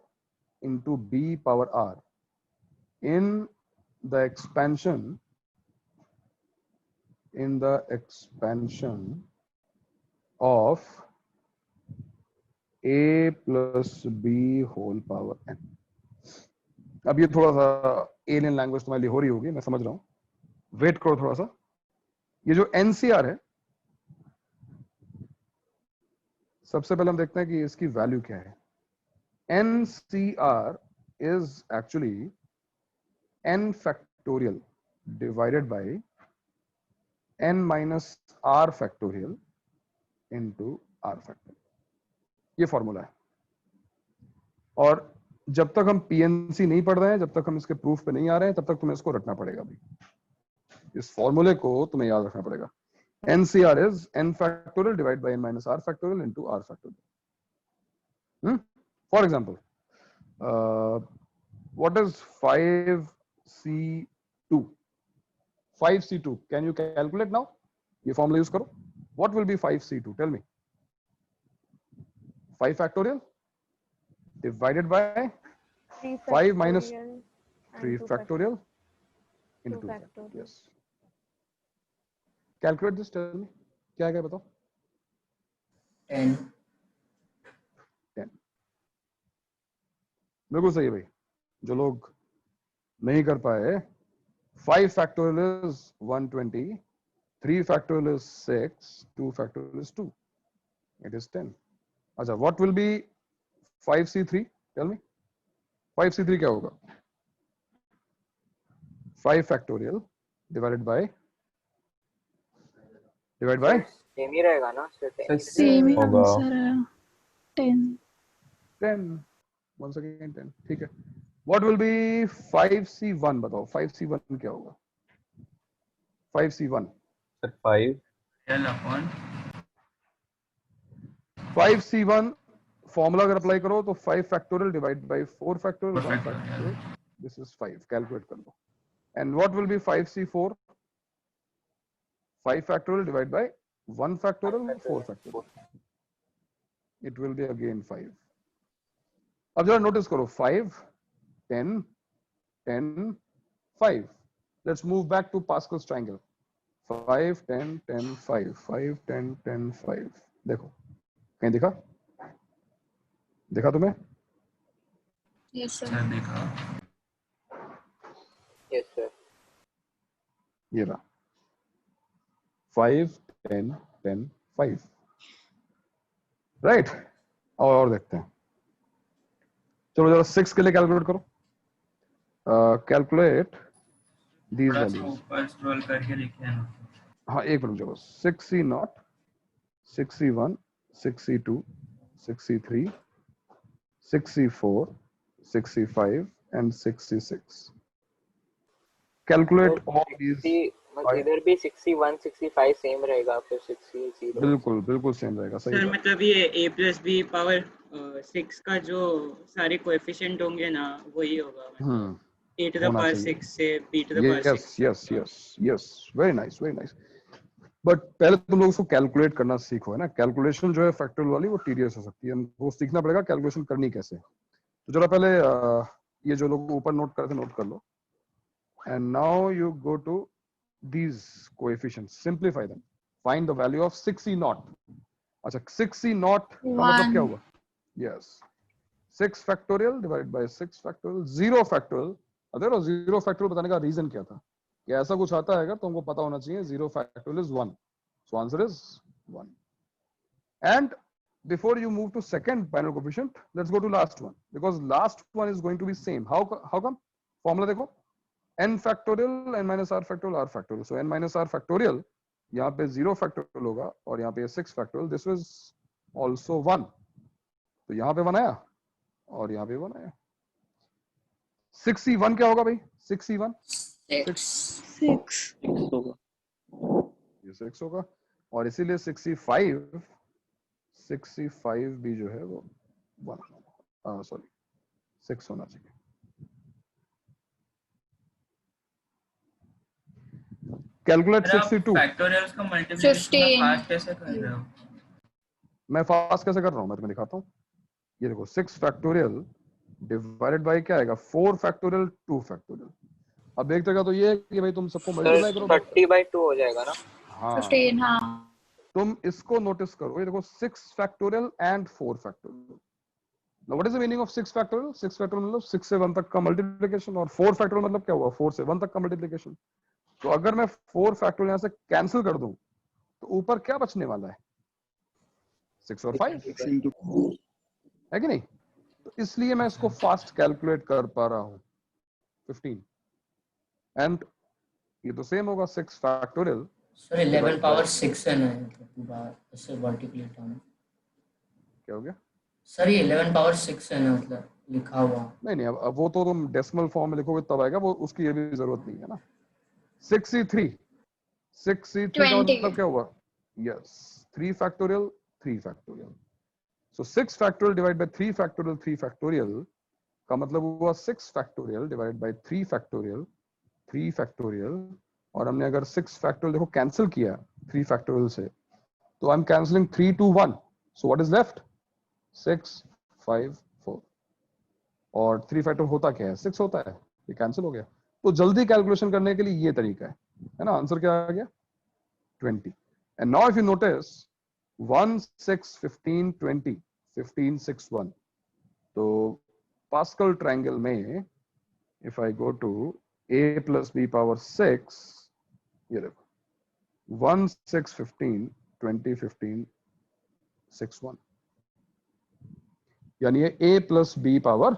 into b power r in the expansion of a plus b whole power n। अब ये थोड़ा सा alien language तुम्हारे लिए हो रही होगी, मैं समझ रहा हूं, वेट करो थोड़ा सा। ये जो NCR है, सबसे पहले हम देखते हैं कि इसकी वैल्यू क्या है। NCR is actually n factorial divided by n minus r factorial into r factorial. ये फॉर्मूला है। और जब तक हम पीएनसी नहीं पढ़ रहे हैं, जब तक हम इसके प्रूफ पे नहीं आ रहे हैं, तब तक तुम्हें इसको रटना पड़ेगा भी। इस फॉर्मूले को तुम्हें याद रखना पड़ेगा। NCR is n factorial divided by n minus r factorial into r factorial. For example, what is 5C2? 5C2. Can you calculate now? ये formula use करो. What will be 5C2? Tell me. 5 factorial divided by 5 minus 3 factorial into 2 factorial. Yes. Calculate this. Tell me. क्या है बताओ? 10. बिल्कुल सही है भाई। जो लोग नहीं कर पाए, 5 factorial is 120, 3 factorial is 6, 2 factorial is 2. It is 10. अच्छा, what will be 5C3? Tell me. 5C3 क्या होगा? 5 factorial divided by सेम ही रहेगा ना? सेम ही आंसर है 10. 10. Once again 10. ठीक है। What will be 5C1? बताओ 5C1 क्या होगा? 5C1 sir 5 L upon 5C1 formula अगर अप्लाई करो तो 5 factorial divided by 4 factorial, 1 factorial. This is 5. Calculate कर लो. And what will be 5C4? 5 factorial divided by 1 factorial, 4 factorial. It will be again 5. अब जरा notice करो 5, 10, 10, 5. Let's move back to Pascal's triangle. 5, 10, 10, 5. 5, 10, 10, 5. देखो कहीं दिखा? दिखा तुम्हें? Yes sir. देखा। Yes sir. ये रहा 5, 10, 10, 5. राइट? और देखते हैं। चलो जरा 6 के लिए कैलकुलेट करो। Calculate these values. ऊपर स्क्रॉल करके लिखे हैं। हाँ एक मिनट चलो। 6C0, 6C1, 6C2, 6C3, 6C4, 6C5 and 6C6. Calculate all these. इधर भी 61, 65 सेम रहेगा, फिर 60. बिल्कुल बिल्कुल सेम रहेगा। सही सर बात। मतलब ये a plus b पावर 6 का जो सारे कोएफिशिएंट होंगे ना वही होगा। a to the होना power चाहिए। 6 से b to the power 6। yes very nice। But पहले तुम लोग उसको कैलकुलेट करना सीखो, है ना। कैलकुलेशन जो है फैक्टोरियल वाली वो टीडियस हो सकती है, हमको सीखना पड़ेगा कैलकुलेशन करनी कैसे। तो जरा पहले ये जो लोग ऊपर नोट करते नोट कर लो। And now you go to these coefficients, simplify them, find the value of 6C0. अच्छा 6C0 का मतलब क्या हुआ? Yes, 6 factorial divided by 6 factorial, 0 factorial. अगर 0 factorial बताने का रीजन क्या था? कि ऐसा कुछ आता है तो हमको पता होना चाहिए 0 factorial is 1. So answer is 1. And before you move to second binary coefficient, let's go to last one, because last one is going to be same. How come? Formula देखो, n factorial, n minus r factorial, r factorial. So n minus r factorial, यहाँ पे 0 factorial होगा और यहाँ पे 6 factorial. This was also 1. तो यहाँ पे 1 आया और यहाँ पे 1 आया। 6C1 क्या होगा भाई? 6C1 6 होगा, ये 6 होगा और इसीलिए 6C5 भी जो है वो 1 सॉरी 6 होना चाहिए। कैलकुलेट 62 फैक्टोरियल्स का मल्टीप्लिकेशन फास्ट कैसे कर रहे हो? मैं फास्ट कैसे कर रहा हूँ मैं तुम्हें दिखाता हूँ। ये देखो 6 फैक्टोरियल डिवाइडेड बाय क्या आएगा? 4 फैक्टोरियल 2 फैक्टोरियल। अब एक जगह तो ये है कि भाई तुम सबको मल्टीप्लाई करो 30/2 हो जाएगा ना। हाँ 15 हाँ। तुम इसको नोटिस करो, ये देखो 6 factorial and 4 factorial. Now what is the meaning of 6 factorial? 6 factorial मतलब 6 से 1 तक का मल्टीप्लिकेशन और 4 फैक्टोरियल मतलब क्या हुआ? 4 से 1 तक का मल्टीप्लिकेशन। तो अगर मैं 4 फैक्टोरियल यहाँ से कैंसिल कर दूं तो ऊपर क्या बचने वाला है? 6 और 5 है कि नहीं? तो इसलिए मैं इसको फास्ट कैलकुलेट कर पा रहा हूं 15। एंड ये तो सेम होगा 6 फैक्टोरियल सर 11 पावर 6 है ना, मतलब पूरा ऐसे वर्टिकली टर्म। क्या हो गया? सर ये 11 पावर 6 है ना, मतलब लिखा हुआ। नहीं, अब वो तो तुम डेसिमल फॉर्म में लिखोगे तब आएगा, वो उसकी ये भी जरूरत नहीं है ना। 6c3 का 20. मतलब क्या हुआ? Yes, 3 factorial 3 factorial. So 6 factorial divide by 3 factorial 3 factorial का मतलब हुआ 6 factorial divide by 3 factorial 3 factorial. और हमने अगर 6 फैक्टोरियल देखो कैंसिल किया 3 फैक्टोरियल से, तो I am cancelling 3 2 1, so what is left? 6 5 4। और 3 फैक्टोरियल होता क्या है? 6 होता है, ये कैंसिल हो गया। तो जल्दी कैलकुलेशन करने के लिए ये तरीका है ना। आंसर क्या आ गया? 20। And now if you notice 1 6 15 20 15 6 1, तो पास्कल ट्रायंगल में if I go to a plus b power 6, ये देखो 1 6 15 20 15 6 1, यानी ये a plus b पावर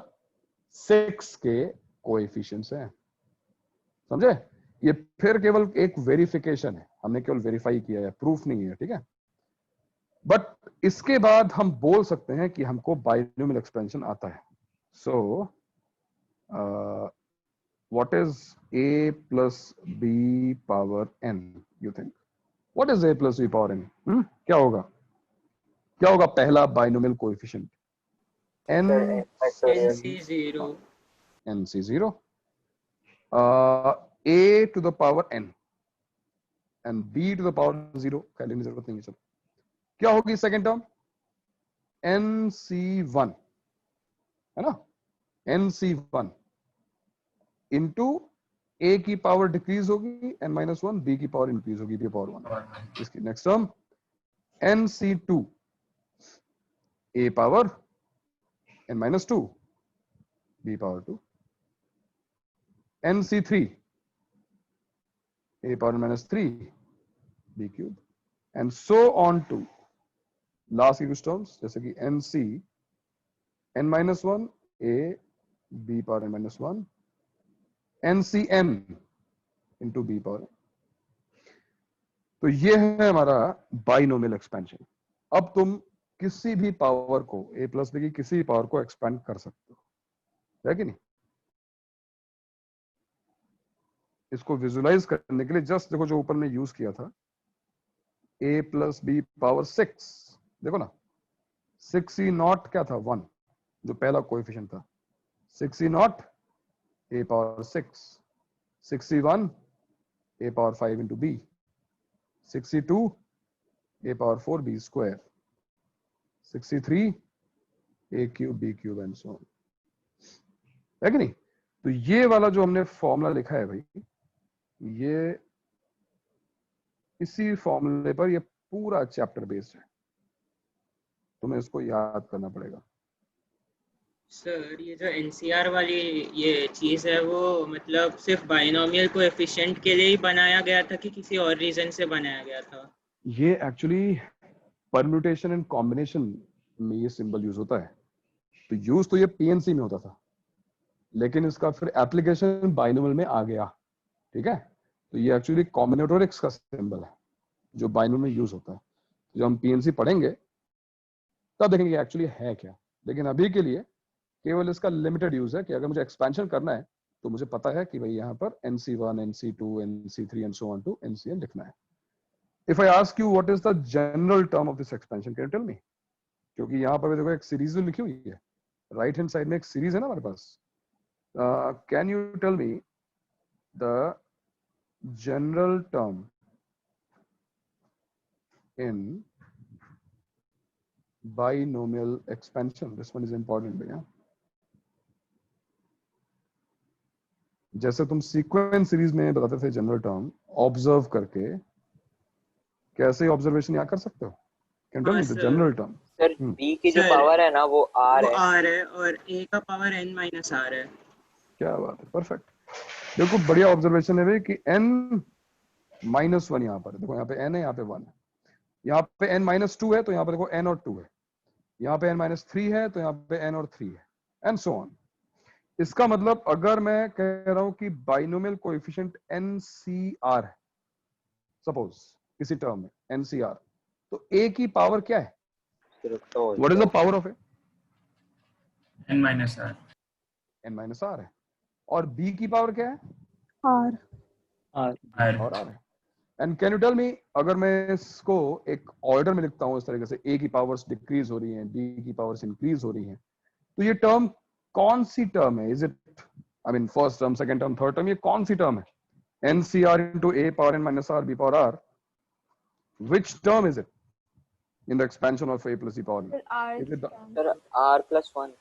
6 के कोएफिशिएंट्स हैं। समझे? ये फिर केवल एक वेरिफिकेशन है, हमने केवल वेरीफाई किया है, प्रूफ नहीं है, ठीक है। बट इसके बाद हम बोल सकते हैं कि हमको बाइनोमियल एक्सपेंशन आता है। सो what is a plus b power n, you think? What is a plus b power n? क्या होगा? क्या होगा पहला binomial coefficient? n NC0 NC0 a to the power n and b to the power 0 का लेने की जरूरत नहीं है। चलो क्या होगी सेकंड टर्म? NC1 है ना, NC1 इंटू a की पावर डिक्रीज होगी n-1, b की पावर इंक्रीज होगी b पावर 1। इसकी next term NC2 a power n-2 b power 2, NC3 a power n-3 b cube, and so on to last की कुछ terms जैसे कि NC n-1 a b power n-1 NCn into B power. तो ये है हमारा binomial expansion. अब तुम किसी भी पावर को a प्लस बी की किसी भी पावर को एक्सपेंड कर सकते हो, है कि नहीं? इसको विजुलाइज करने के लिए जस्ट देखो जो ऊपर ने यूज किया था a प्लस बी पावर 6, देखो ना 6e0 क्या था? 1, जो पहला कोएफिशिएंट था। 6e0 a power 6, 6e1 a power 5 into b, 6e2 a power 4 b square, 6e3 a cube b cube and so on, है कि नहीं? तो ये वाला जो हमने फॉर्मूला लिखा है भाई, ये इसी फॉर्मूले पर ये पूरा चैप्टर बेस्ड है, तुम्हें इसको याद करना पड़ेगा। सर ये जो NCR वाली ये चीज है वो मतलब सिर्फ बाइनोमियल कोएफिशिएंट के लिए ही बनाया गया था कि किसी और रीजन से बनाया गया था? ये एक्चुअली परम्यूटेशन एंड कॉम्बिनेशन में ये सिंबल यूज होता है। तो यूज तो ये PNC में होता था, लेकिन इसका फिर एप्लीकेशन बाइनोमियल में आ गया, ठीक है। तो ये एक्चुअली कॉम्बिनेटोरिक्स का सिंबल है जो बाइनोमियल में यूज होता है। जब हम PNC पढ़ेंगे तब देखेंगे एक्चुअली है क्या, लेकिन अभी के लिए केवल इसका लिमिटेड यूज है कि अगर मुझे एक्सपेंशन करना है तो मुझे पता है कि भाई यहाँ पर NC1 NC2 NC3 and so on to NCn लिखना है। If I ask you what is the general term of this expansion, can you tell me? क्योंकि यहाँ पर देखो एक सीरीज लिखी हुई है, राइट हैंड साइड में एक सीरीज है ना हमारे पास। Can you tell me the general term in binomial expansion? This one is important भैया। जैसे तुम सीक्वेंस सीरीज में बताते थे जनरल टर्म ऑब्जर्व करके, कैसे ऑब्जर्वेशन यहाँ कर सकते हो? Can tell me the general term? Sir b की जो पावर है ना वो r है, r है और a का पावर n-r है। क्या बात है, परफेक्ट। देखो बढ़िया ऑब्जर्वेशन है भाई कि n-1 यहाँ पर देखो, यहाँ पे n है, यहाँ पे 1 है, यहाँ पे n-2 है तो यहाँ पे देखो n और 2 है, यहाँ पे n-3 है तो यहाँ पे n और 3 है, एंड सो ऑन। इसका मतलब अगर मैं कह रहा हूं कि बाइनोमियल कोएफिशिएंट NCR है, सपोज किसी टर्म में एनसीआर, तो ए की पावर क्या है? रुकता हो what is the power of A? n minus r. n minus R है। और बी की पावर क्या है? आर और आर है। And can you tell me, अगर मैं इसको एक ऑर्डर में लिखता हूं इस तरीके से, ए की पावर्स डिक्रीज हो रही हैं, बी की पावर्स इंक्रीज हो रही हैं, तो ये टर्म कौन सी टर्म है? Is it, I mean first term, second term, third term, ये कौन सी टर्म है? NCR into A power N minus R B power R, which term is it in the expansion of a plus e power n? Is it Sir, r plus 1.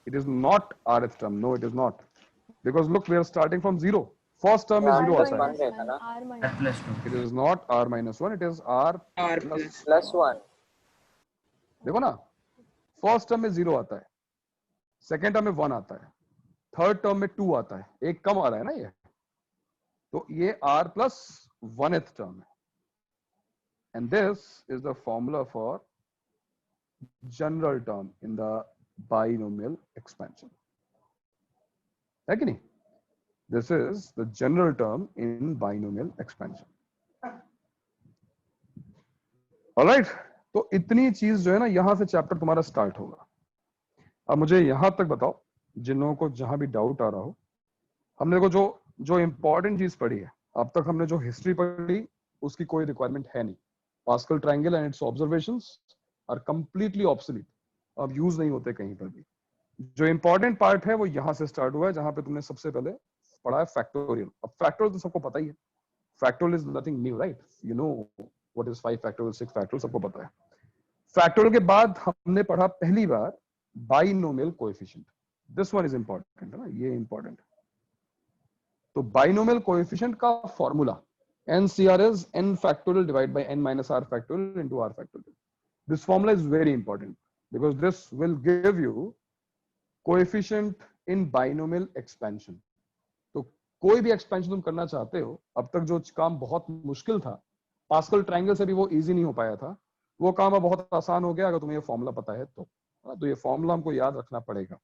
It is not rth term. No, it is not. Because look, we are starting from 0. First term is 0 आता है. r plus 2. It is not r minus 1. It is r plus 1. देखो ना, first term में 0 आता है, second term में 1 आता है, थर्ड टर्म में 2 आता है, एक कम आ रहा है ना ये, तो ये r plus 1th term है. And this is the formula for general term in the binomial expansion. है कि नहीं? This is the general term in binomial expansion. Alright, तो इतनी चीज जो है ना, यहां से चैप्टर तुम्हारा स्टार्ट होगा. अब मुझे यहां तक बताओ, जिन लोगों को जहां भी डाउट आ रहा हो, हमने को जो इंपॉर्टेंट चीज पढ़ी है, अब तक हमने जो हिस्ट्री पढ़ी उसकी कोई रिक्वायरमेंट है नहीं. Pascal triangle and its observations are completely obsolete. अब यूज नहीं होते कहीं पर भी. जो इंपॉर्टेंट पार्ट है वो यहां से स्टार्ट हुआ है, जहां पे तुमने सबसे पहले पढ़ा है फैक्टोरियल. अब फैक्टोरियल तो सबको पता ही है. Factorial is nothing new, right? You know what is 5 factorial, 6 factorial, सबको पता है. फैक्टोरियल के बाद हमने पढ़ा पहली बार binomial coefficient. This one is important है ना, ये इंपॉर्टेंट. तो बाइनोमियल कोएफिशिएंट का formula NCR is n factorial divided by n minus r factorial into r factorial. This formula is very important because this will give you coefficient in binomial expansion. तो कोई भी expansion तुम करना चाहते हो, अब तक जो काम बहुत मुश्किल था, पास्कल ट्रायंगल से भी वो इजी नहीं हो पाया था, वो काम अब बहुत आसान हो गया अगर तुम्हें ये फॉर्मूला पता है तो ये फॉर्मूला हमको याद रखना पड़ेगा.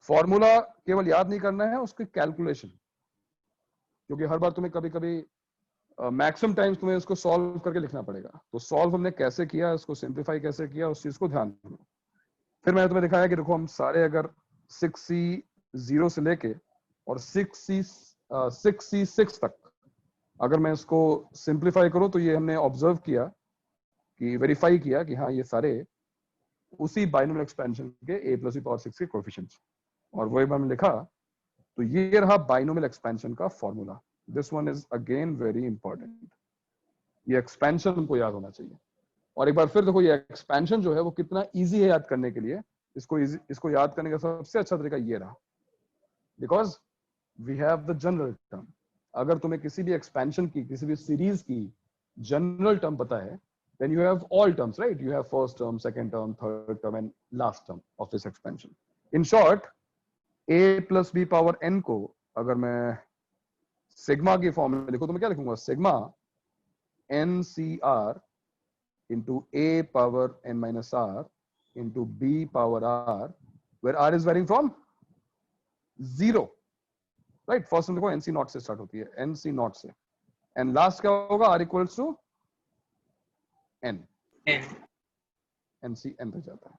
फॉर्मूला केवल याद नहीं करना है, उसकी कैलकुलेशन, क्योंकि हर बार तुम्हें कभी कभी मैक्सिमम टाइम्स तुम्हें इसको सॉल्व करके लिखना पड़ेगा. तो सॉल्व हमने कैसे किया, इसको सिंप्लीफाई कैसे किया, उस चीज को ध्यान रखना. फिर मैंने तुम्हें दिखाया कि देखो, हम सारे अगर 6C 0 से लेके और 6C6 तक अगर मैं इसको सिंप्लीफाई करूं, तो ये हमने ऑब्जर्व किया कि वेरीफाई किया कि हाँ, ये सारे उसी बाइनोमियल एक्सपेंशन के a plus e power 6 के कोएफिशिएंट्स, और वही हमने लिखा. तो ये रहा बाइनोमियल एक्सपेंशन का formula. This one is again very important. ये एक्सपेंशन हमको याद होना चाहिए. और एक बार फिर देखो, ये एक्सपेंशन जो है वो कितना इजी है याद करने के लिए. इसको याद करने का सबसे अच्छा तरीका ये रहा, because we have the general term. अगर तुम्हें किसी भी एक्सपेंशन की, किसी भी सीरीज की जनरल टर्म पता है, then you have all terms, right? You have first term, second term, third term and last term of this expansion. In short, a plus b power n को अगर मैं sigma की form में लिखो तो मैं क्या लिखूंगा? Sigma NCR into a power n minus r into b power r, where r is varying from 0, right? First देखो NC नॉट से स्टार्ट होती है, NC नॉट से, एंड लास्ट क्या होगा? r equals to n. NC n तक जाता है.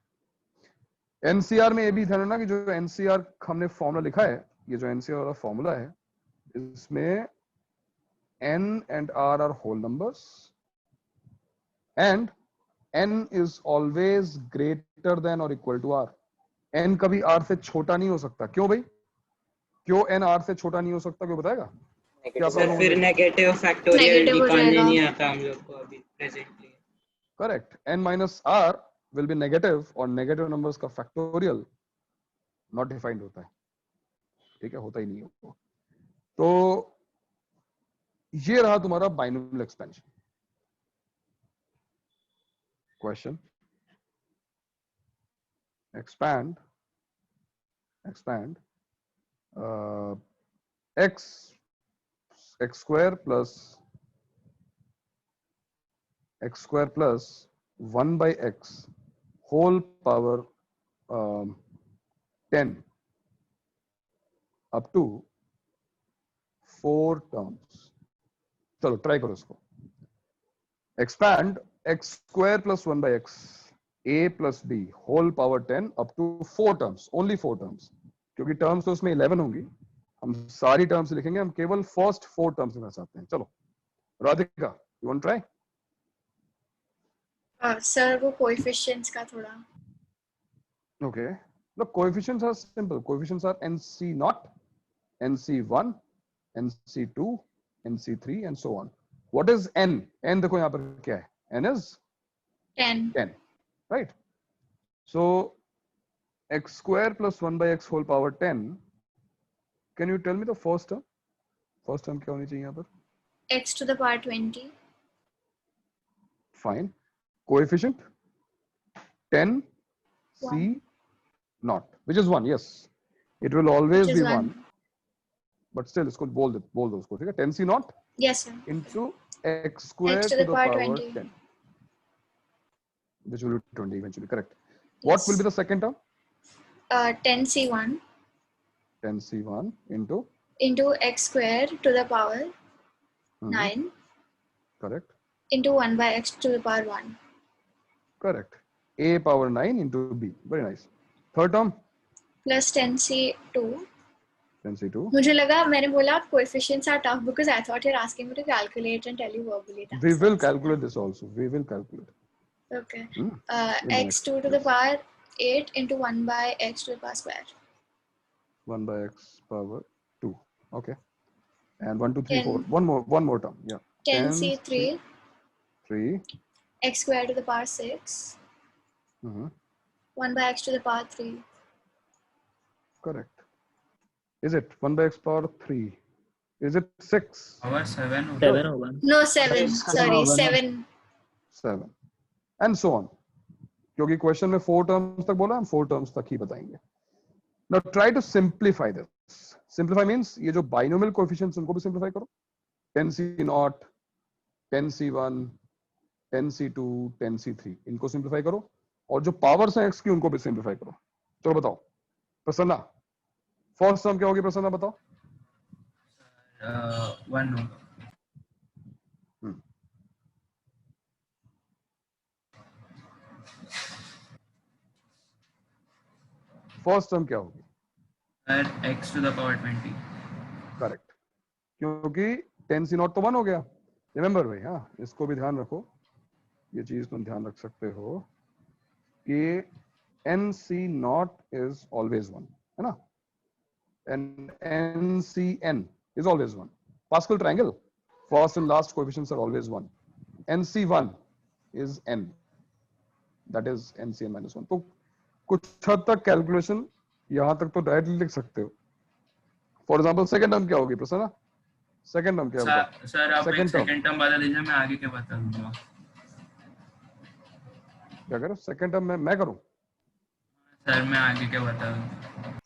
NCR में ये भी ध्यान रखना कि जो NCR हमने फॉर्मूला लिखा है, ये जो NCR वाला फॉर्मूला है, इसमें n and r are whole numbers and n is always greater than or equal to r. n कभी r से छोटा नहीं हो सकता. क्यों भाई? क्यों n r से छोटा नहीं हो सकता? क्यों बताएगा? क्या सर फिर नेगेटिव फैक्टोरियल निकालने नहीं आता हम लोग को अभी presently. Correct. n minus r will be negative, और नेगेटिव नंबर्स का फैक्टोरियल नॉट डिफाइंड होता है. ठीक है, होता ही नहीं है. तो ये रहा तुम्हारा binomial expansion. Question, expand x square plus 1 by x whole power 10 up to 4 terms. चलो ट्राई करो इसको. Expand x square plus 1 by x a plus b whole power 10 up to 4 terms, only 4 terms. क्योंकि terms तो उसमें 11 होंगी, हम सारी terms लिखेंगे, हम केवल फर्स्ट 4 टर्म्स लिखना चाहते हैं. चलो Radhika, you want try? Sir वो कोएफिशिएंट्स का थोड़ा. Okay, the coefficients are simple. Coefficients are NC0, NC1, NC2, NC3 and so on. What is n? n देखो यहाँ पर क्या है? n is 10, right? So x square plus 1 by x whole power 10. Can you tell me the first term? First term क्या होनी चाहिए यहाँ पर? x to the power 20. Fine. Coefficient 10 c not, which is 1. Yes, it will always be 1. But still इसको बोल दो उसको, ठीक है? 10 c not. Yes sir. Into x square to the power 10, which will be 20 eventually. Correct. Yes. What will be the second term? 10c1. 10c1 into x square to the power 9. Correct. Into 1 by x to the power 1. Correct. A power 9 into b. Very nice. Third term? Plus 10c2. 10c2. मुझे लगा, मैंने बोला coefficients are tough because I thought you're asking me to calculate and tell you verbally. We will calculate this also. We will calculate. Okay. x2 to the power 8 into 1 by x to the power square. 1 by x power 2. Okay. And 1, 2, 3, 4. One more term. Yeah. 10c3. 3. X square to the power 6. 1 by x to the power 3. Correct. Is it 1 by x power 3? Is it 6? Power 7. 7 or 1? No, 7. Sorry, 7. 7. And so on. क्योंकि question में 4 terms तक बोला, हम 4 terms तक ही बताएंगे. Now try to simplify this. Simplify means ये जो binomial coefficients उनको भी simplify करो. 10c0, 10c1, 10c2, 10c3 इनको simplify करो. और जो पावर्स हैं x की उनको भी simplify करो. चलो बताओ. प्रसन्ना, फर्स्ट टर्म क्या होगी? प्रसन्ना बताओ. 1 होगा. फर्स्ट टर्म क्या होगी? x to the power 20. Correct. क्योंकि 10c0 तो 1 हो गया. रिमेंबर भाई, हाँ इसको भी ध्यान रखो. ये चीज तुम ध्यान रख सकते हो कि nc0 is always 1, है ना? And ncn is always 1. Pascal triangle, first and last coefficients are always 1. nc1 is n, that is ncn minus 1. तो कुछ हद तक कैलकुलेशन यहां तक तो डायरेक्टली लिख सकते हो. फॉर एग्जांपल सेकंड टर्म क्या होगी प्रसन्ना? सेकंड टर्म क्या होगा? सर आप एक सेकंड टर्म बता दीजिए, मैं आगे क्या बता दूंगा. क्या करो? सेकंड टर्म मैं करूं? सर मैं आगे क्या बता दूं?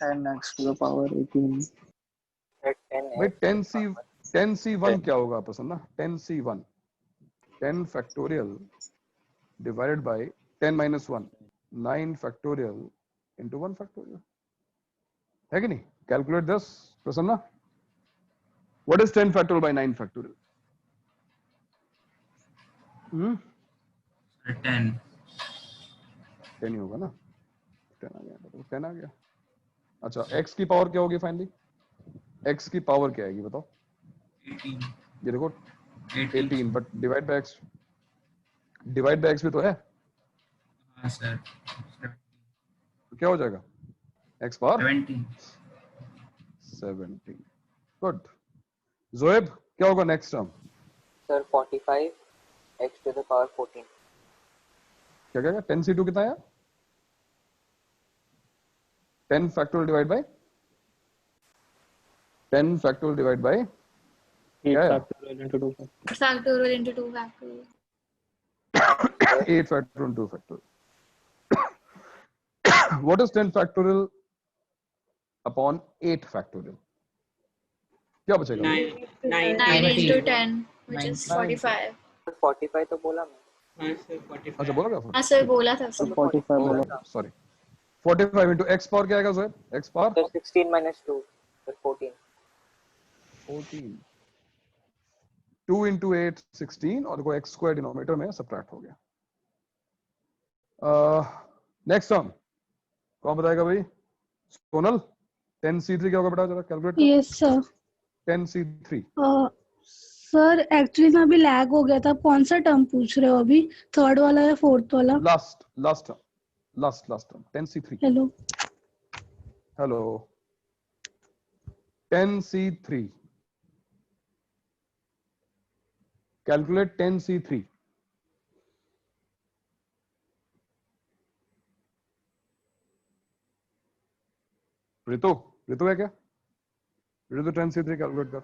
10x to the power 18. भाई 10c1 क्या होगा Prasanna? 10c1 10 factorial divided by 10 minus 1 9 factorial into 1 factorial. है कि नहीं? Calculate this, Prasanna. What is 10 factorial by 9 factorial? 10 ही होगा ना? 10 आ गया. 10 आ गया. अच्छा, x की पावर क्या होगी फाइनली? x की पावर क्या आएगी बताओ? 18. ये देखो 18 but divide by x. Divide by x भी तो है. हाँ सर. तो क्या हो जाएगा? x power 17. गुड. जोएब क्या होगा next term? Sir 45 x to the power 14. क्या कहेगा? 10c2 कितना है? 10 factorial divide by 10 factorial divide by 8 factorial into 2 factorial. Factorial into 2 factorial. 8 factorial into 2 factorial. What is 10 factorial upon 8 factorial? क्या बचेगा? 9 into 10, which is 45. 45 तो बोला मैं. हाँ सर 45. अच्छा बोला क्या? हाँ सर बोला था. 45 बोला. सॉरी. 45 into x power क्या आएगा Zoeb? x power 16 minus 2 so 14. 2 into 8 16 और देखो x स्क्वायर डिनोमिनेटर में सब्ट्रैक्ट हो गया। नेक्स्ट सम कौन बताएगा भाई? सोनल 10c3 क्या होगा बेटा, जरा कैलकुलेट कर। Yes sir. 10c3 sir actually ना अभी लैग हो गया था, आप कौन सा टर्म पूछ रहे हो अभी, थर्ड वाला या फोर्थ वाला? Last term 10c3। Hello 10c3 calculate 10c3। Ritu है क्या? रितु 10c3 कैलकुलेट कर।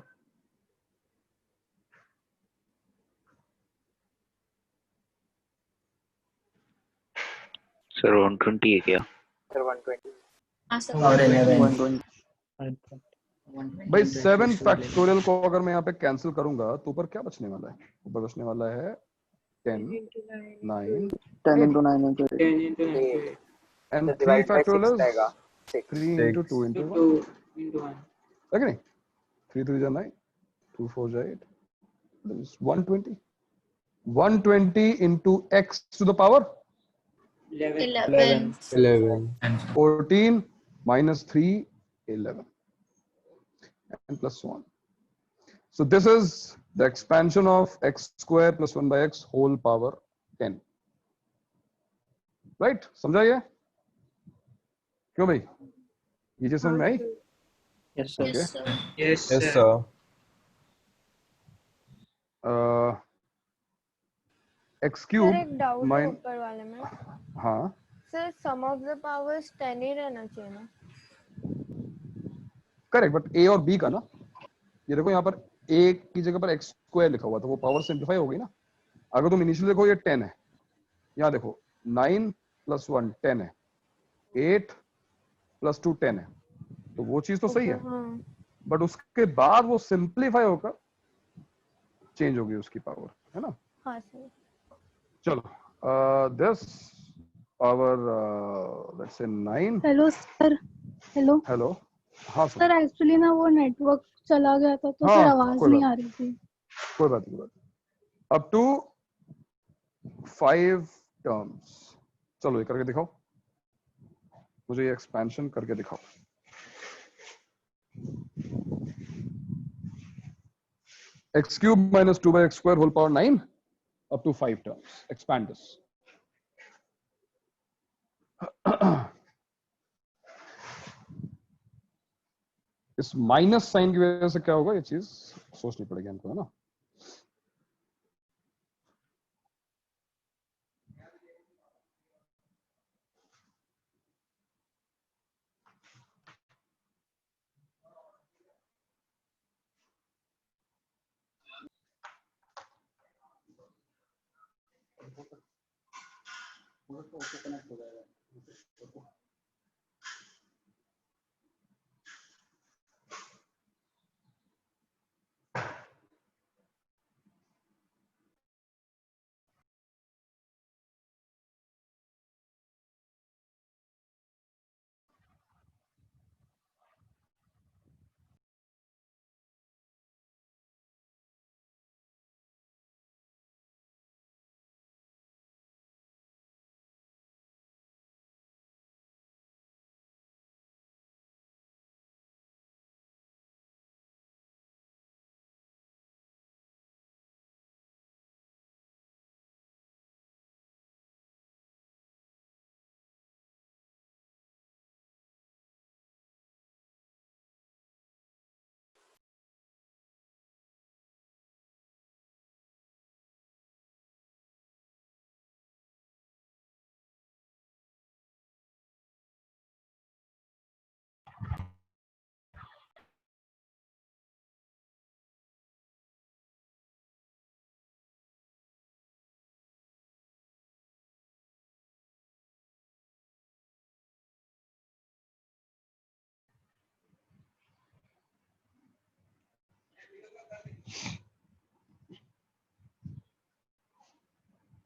सर 120 है क्या? सर 120। हाँ सर और 11 भाई 7 फैक्टोरियल को अगर मैं यहाँ पे कैंसिल करूंगा तो ऊपर क्या बचने वाला है? ऊपर बचने वाला है 10 9 10 into 9 into 8. 10 into 9 and तो 3 divide by 6 factorial is रहेगा 6। 3 into 2 into 1 2 into 1 है कि नहीं? 3 3 is 9 2 4 is 8 that is 120 into x to the power 11 14 minus 3 11 and plus 1. So this is the expansion of x square plus 1 by x whole power 10. Right? समझा ये? क्यों भाई? ये चीज समझ में आई? Yes sir. yes sir yes sir x sir cube एक डाउट है minus ऊपर वाले में। हाँ sir sum of the powers 10 ही रहना चाहिए ना? करेक्ट, बट a और b का ना, ये देखो यहाँ पर a की जगह पर x स्क्वायर लिखा हुआ तो वो पावर सिंप्लीफाई हो गई ना। अगर तुम इनिशियल देखो ये 10 है, यहाँ देखो 9 plus 1 10 है, 8 plus 2 10 है, तो वो चीज तो सही है, बट उसके बाद वो सिंप्लीफाई होकर चेंज हो गई उसकी पावर, है ना? हाँ सर। चलो this power let's say 9। Hello sir. Hello हाँ सर, एक्चुअली ना वो नेटवर्क चला गया था तो हाँ, फिर आवाज कोई नहीं बात आ रही थी। कोई बात नहीं। अप टू 5 टर्म्स, चलो ये करके दिखाओ, मुझे ये एक्सपेंशन करके दिखाओ। x cube minus 2 by x square whole power 9 up to 5 terms. Expand this. इस माइनस साइन की वजह से क्या होगा, ये चीज सोचनी पड़ेगी हमको, है ना?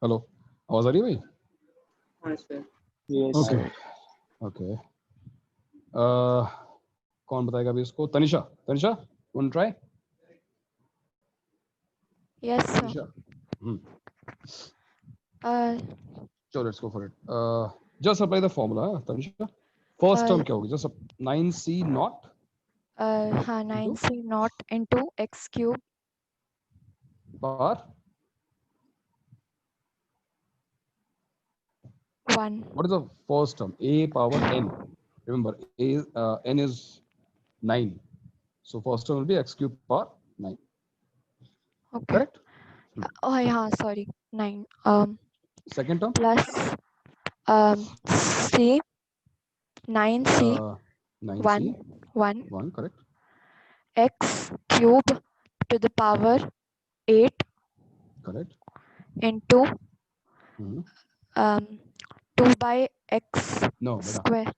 हेलो, आवाज आ रही है भाई? हाँ सर ओके ओके, कौन बताएगा अभी इसको? Tanisha one try. Yes, sir. Tanisha? Uh, So let's go for it. Just apply the formula, Tanisha. First term क्या होगी? Just 9c naught हाँ 9c naught into x cube power 1. What is the first term? A power n. Remember, n is 9. So first term will be x cube power 9. Okay. Correct? Oh yeah, sorry, 9. Second term? Plus c 9c 9c 1 correct. x cube to the power 8 Correct. into Mhm. 2 by x No, beta. square.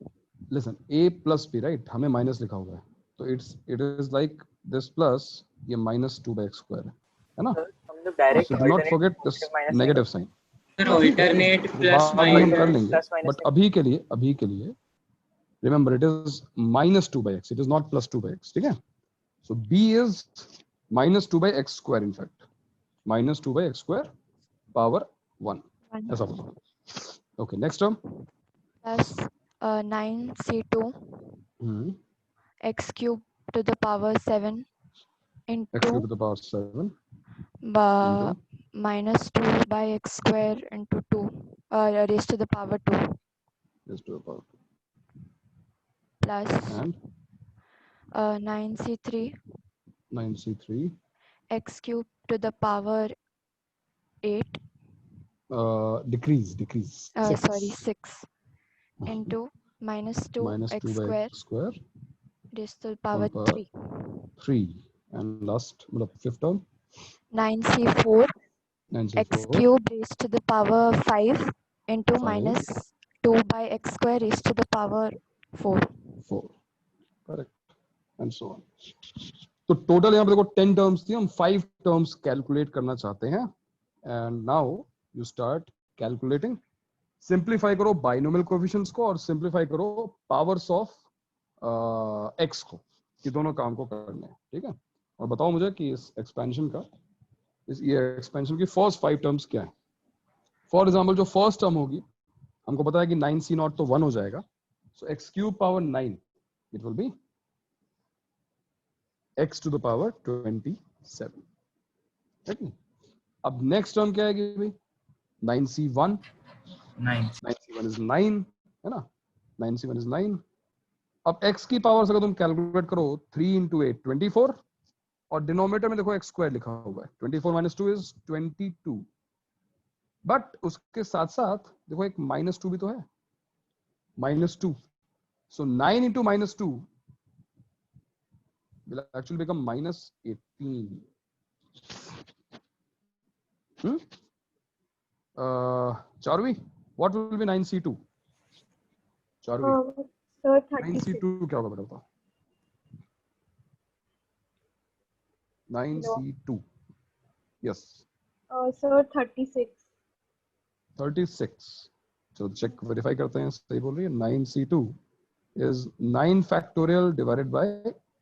Listen, a plus b, right? हमें minus लिखा हुआ है. So it is like this plus ये minus 2 by x square है ना? हम लोग direct So do not forget this negative sign. Sir alternate plus बाद में हम कर माइनस लेंगे. But अभी के लिए remember it is minus 2 by x. It is not plus 2 by x. ठीक है? So b is minus 2 by x square in fact. Minus 2 by x square power 1. ऐसा बोलो. Okay, next term. Plus 9c2 Hmm. x cube to the power 7 into X cube to the power 7 minus 2 by x square into 2 raised to the power 2 raised to the power 2. plus And 9c3 x cube to the power 8 decrease 6. Sorry 6 into minus 2 minus x 2 by square x square raised to the power 3 and last fifth term 9c4 x 9c4 cube raised to the power 5 into 5 minus 2 by x square raised to the power 4 correct and so on. तो total यहाँ पे देखो 10 terms थी, हम 5 terms calculate करना चाहते हैं. And now you start calculating. Simplify करो बाइनोमियल कोएफिशिएंट्स को और सिंप्लीफाई करो पावर्स ऑफ एक्स को. ये दोनों काम को करने हैं. ठीक है? और बताओ मुझे कि इस एक्सपेंशन का ये एक्सपेंशन की फर्स्ट 5 टर्म्स क्या है. फॉर एग्जांपल जो फर्स्ट टर्म होगी हमको पता है कि 9c नॉट तो 1 हो जाएगा. सो x cube power 9 it will B x to the power 27. ठीक है? अब नेक्स्ट टर्म क्या आएगी भाई? 9c1 9c1 is 9 है ना? 9c1 is 9. अब x की पावर से अगर तुम कैलकुलेट करो 3 into 8 24 और डिनोमिनेटर में देखो x स्क्वायर लिखा हुआ है. 24 minus 2 is 22. बट उसके साथ साथ देखो एक -2 भी तो है. -2. So 9 into -2 will actually become -18. Charvi, what will be 9c2? Charvi, Sir, 36. 9c2 क्या होगा बेटा बताओ? 9c2. Yes. Sir, 36. 36. So check verify करते हैं सही बोल रही है. 9c2 is 9 factorial divided by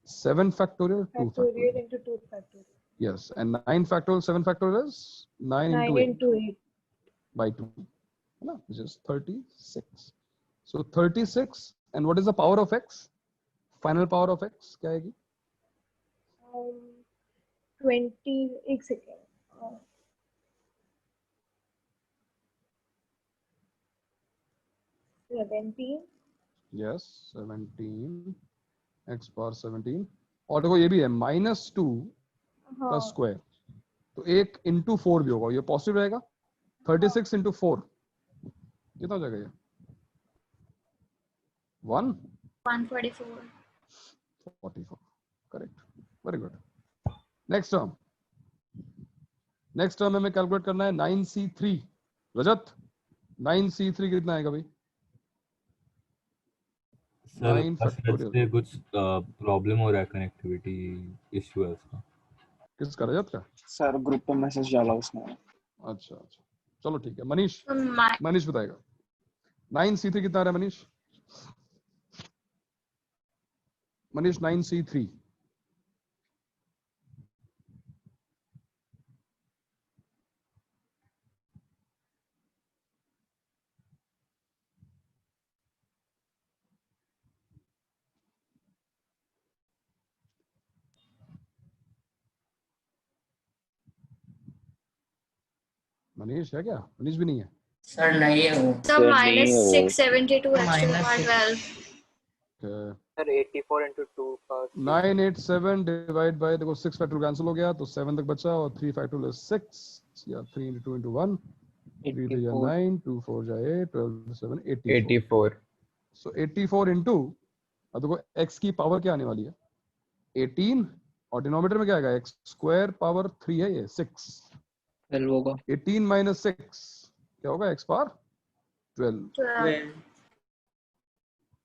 7 factorial 2 Factorial into 2 factorial. Yes, and 9 factorial 7 factorial is 9 9 into 8 into 8. by 2, no, which is 36. So 36, and what is the power of x? Final power of x क्या आएगी? 20. एक second. 17. Yes, 17 x power 17. और देखो ये भी है -2 का square, तो एक into 4 भी होगा. ये पॉसिबल रहेगा. 36 into 4 कितना हो जाएगा ये? 144. 44. Correct. Very good. Next term. Next term हमें कैलकुलेट करना है 9c3. रजत 9c3 कितना आएगा भाई? सर से कुछ प्रॉब्लम हो रहा है, कनेक्टिविटी इशू है उसका. किसका? रजत का? सर ग्रुप पे मैसेज डाला उसने. अच्छा चलो ठीक है. मनीष बताएगा. 9c3 कितना आ रहा है मनीष? 9c3 मनीष है क्या? मनीष भी नहीं है। सर नहीं है वो। So minus 672 x to the power 12. Sir 84 into 2 power 3. 987 divide by, देखो 6 फैक्टर कैंसिल हो गया तो 7 तक बचा, और 3 फैक्टर 6 या 3 into 2 into 1, 3 to 9, 2 4 जाए 12 7 84. सो 84 into, अब देखो x की पावर क्या आने वाली है 18, और डिनोमिनेटर में क्या आएगा x स्क्वायर पावर 3 है, ये 6 12 होगा। 18 minus 6 क्या होगा, x पावर 12।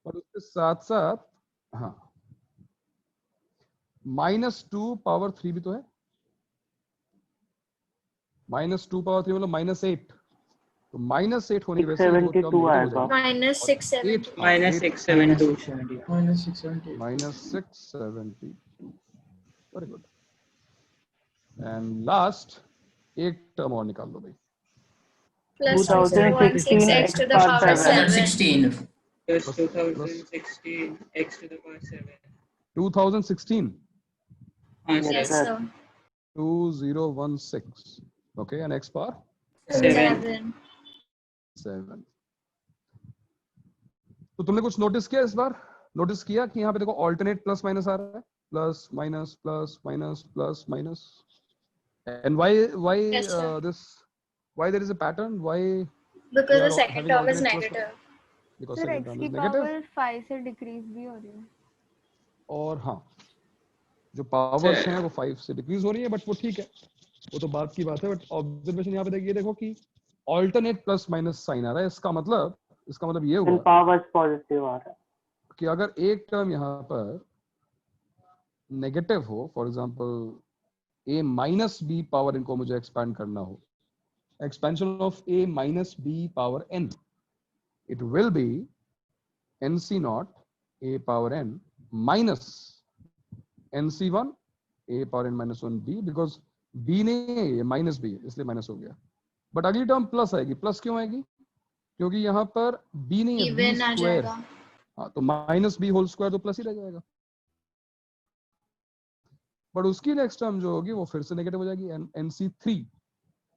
और उसके साथ साथ हाँ -2 पावर 3 भी तो है, -2 पावर 3 मतलब -8, तो -8 होने की वजह से वो टर्म नेगेटिव हो जाएगा। minus 672. minus 672. minus 672, very good. And last एक टर्म और निकाल लो भाई, Plus 2016 x to the power 7. 16 Plus 2016 x to the power 7. 2016 Yes, sir. 2016, okay, and x power 7. 7। तो तुमने कुछ नोटिस किया इस बार? नोटिस किया कि यहाँ पे देखो ऑल्टरनेट प्लस माइनस आ रहा है, plus minus plus minus plus minus, and why Yes, sir. this, why there is a pattern, why Because we the are second having term is alternate plus negative. because sir second x term की is negative। Power 5 से decrease भी हो रही है। और हाँ, जो powers हैं वो 5 से डिक्रीज हो रही है, बट वो ठीक है, वो तो बात की बात है, बट ऑब्जर्वेशन यहाँ पे देखिए, देखो कि ऑल्टरनेट प्लस माइनस साइन आ रहा है, इसका मतलब ये हुआ पावर्स पॉजिटिव आ रहा है कि अगर एक टर्म यहाँ पर नेगेटिव हो, for example a minus b power n को मुझे एक्सपैंड करना हो, expansion of a minus b power n, it will be nc naught a power n minus nc1 a power n minus 1 b, because b नहीं है ये minus b है इसलिए minus हो गया, बट अगली टर्म प्लस आएगी। प्लस क्यों आएगी? क्योंकि यहाँ पर b नहीं है, b Even आ स्क्वायर, जाएगा. हाँ तो माइनस b होल स्क्वायर तो प्लस ही रह जाएगा, बट उसकी नेक्स्ट टर्म जो होगी वो फिर से नेगेटिव हो जाएगी, nc3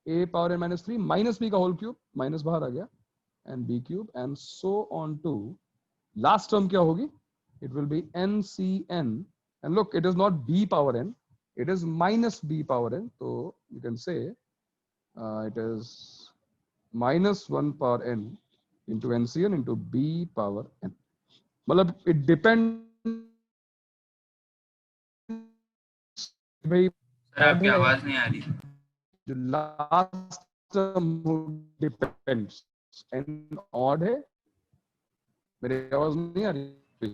a power n minus 3 minus b का होल क्यूब, माइनस बाहर आ गया, and b cube and so on to last term क्या होगी, it will be ncn, and look it is not b power n, it is minus b power n, so you can say it is minus 1 power n into ncn into b power n, मतलब it depends भाई, sir आपकी आवाज नहीं आ रही। जो last term depends and odd है, मेरी आवाज नहीं आ रही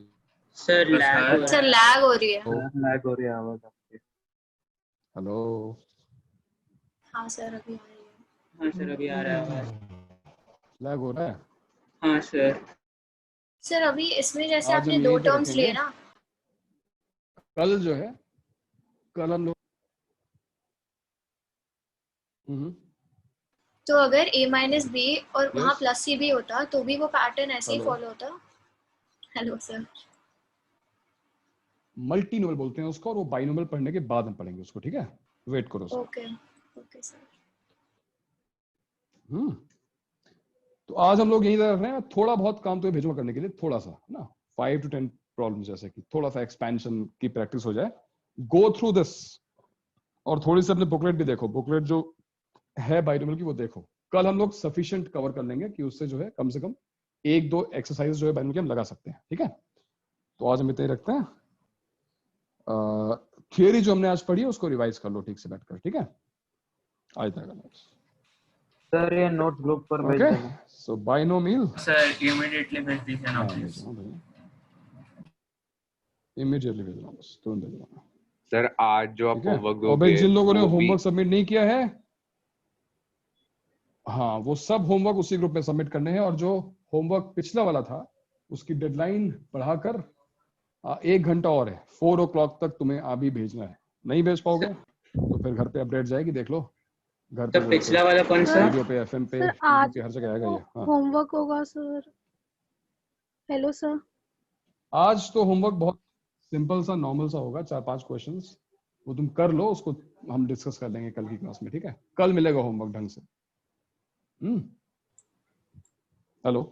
सर लैग सर लैग हो रही है। लैग हो रही है आवाज आपकी। हेलो, हाँ सर अभी आ रही है। हाँ सर अभी आ रहा है आवाज। लैग हो रहा है? हाँ सर। सर अभी इसमें जैसे आज आपने हम दो यहीं पे टर्म्स लिए रखेंगे। ना, कल जो है, कल हम लोग तो अगर a माइनस बी और वहाँ Yes. प्लस सी भी होता तो भी वो पैटर्न ऐसे ही Hello. फॉलो होता। Hello sir. मल्टीनोमल बोलते हैं उसको, और वो बाइनोमल पढ़ने के बाद हम पढ़ेंगे उसको, ठीक है, वेट करो सर। Okay okay sir. तो आज हम लोग यही रख रहे हैं, थोड़ा बहुत काम तो भेजूंगा करने के लिए, थोड़ा सा ना 5 to 10 प्रॉब्लम, जैसे कि थोड़ा सा एक्सपेंशन की प्रैक्टिस हो जाए, गो थ्रू दिस, और थोड़ी सी अपने बुकलेट भी देखो, बुकलेट जो है बाइनोमियल की वो देखो। कल हम लोग सफिशिएंट कवर कर लेंगे कि उससे जो है कम से कम 1-2 एक्सरसाइज जो है बाइनोमियल की हम लगा सकते हैं, ठीक है। तो आज हम इतना ही रखते हैं। थियरी जो हमने आज पढ़ी है उसको रिवाइज कर लो ठीक से बैठकर, ठीक है। आज तक नोट्स सर ये नोट्स ग्रुप पर भेज ओके। देना। सो बाइनोमियल सर इमीडिएटली भेज दीजिए ना प्लीज। इमीडिएटली भेज रहा हूं, बस तुरंत भेज रहा हूं सर। आज जो आप ठीक है। होमवर्क और दोगे भाई जिन लोगों ने वो भी- होमवर्क सबमिट नहीं किया है, हाँ वो सब होमवर्क उसी ग्रुप में सबमिट करने हैं, और जो होमवर्क पिछला वाला था उसकी डेडलाइन बढ़ाकर 1 घंटा और है, 4 o'clock तक तुम्हें अभी भेजना है। नहीं भेज पाओगे तो फिर घर पे अपडेट जाएगी, देख लो घर पे। तो पिछला वाला कौन सा? रेडियो पे, एफएम पे, सर आज पे हर जगह आएगा ये। हाँ। होमवर्क होगा सर। Hello sir. आज तो होमवर्क बहुत सिंपल सा नॉर्मल सा होगा, 4-5 क्वेश्चंस, वो तुम कर लो, उसको हम डिस्कस कर लेंगे कल की क्लास में, ठीक है। कल मिलेगा होमवर्क ढंग से। हेलो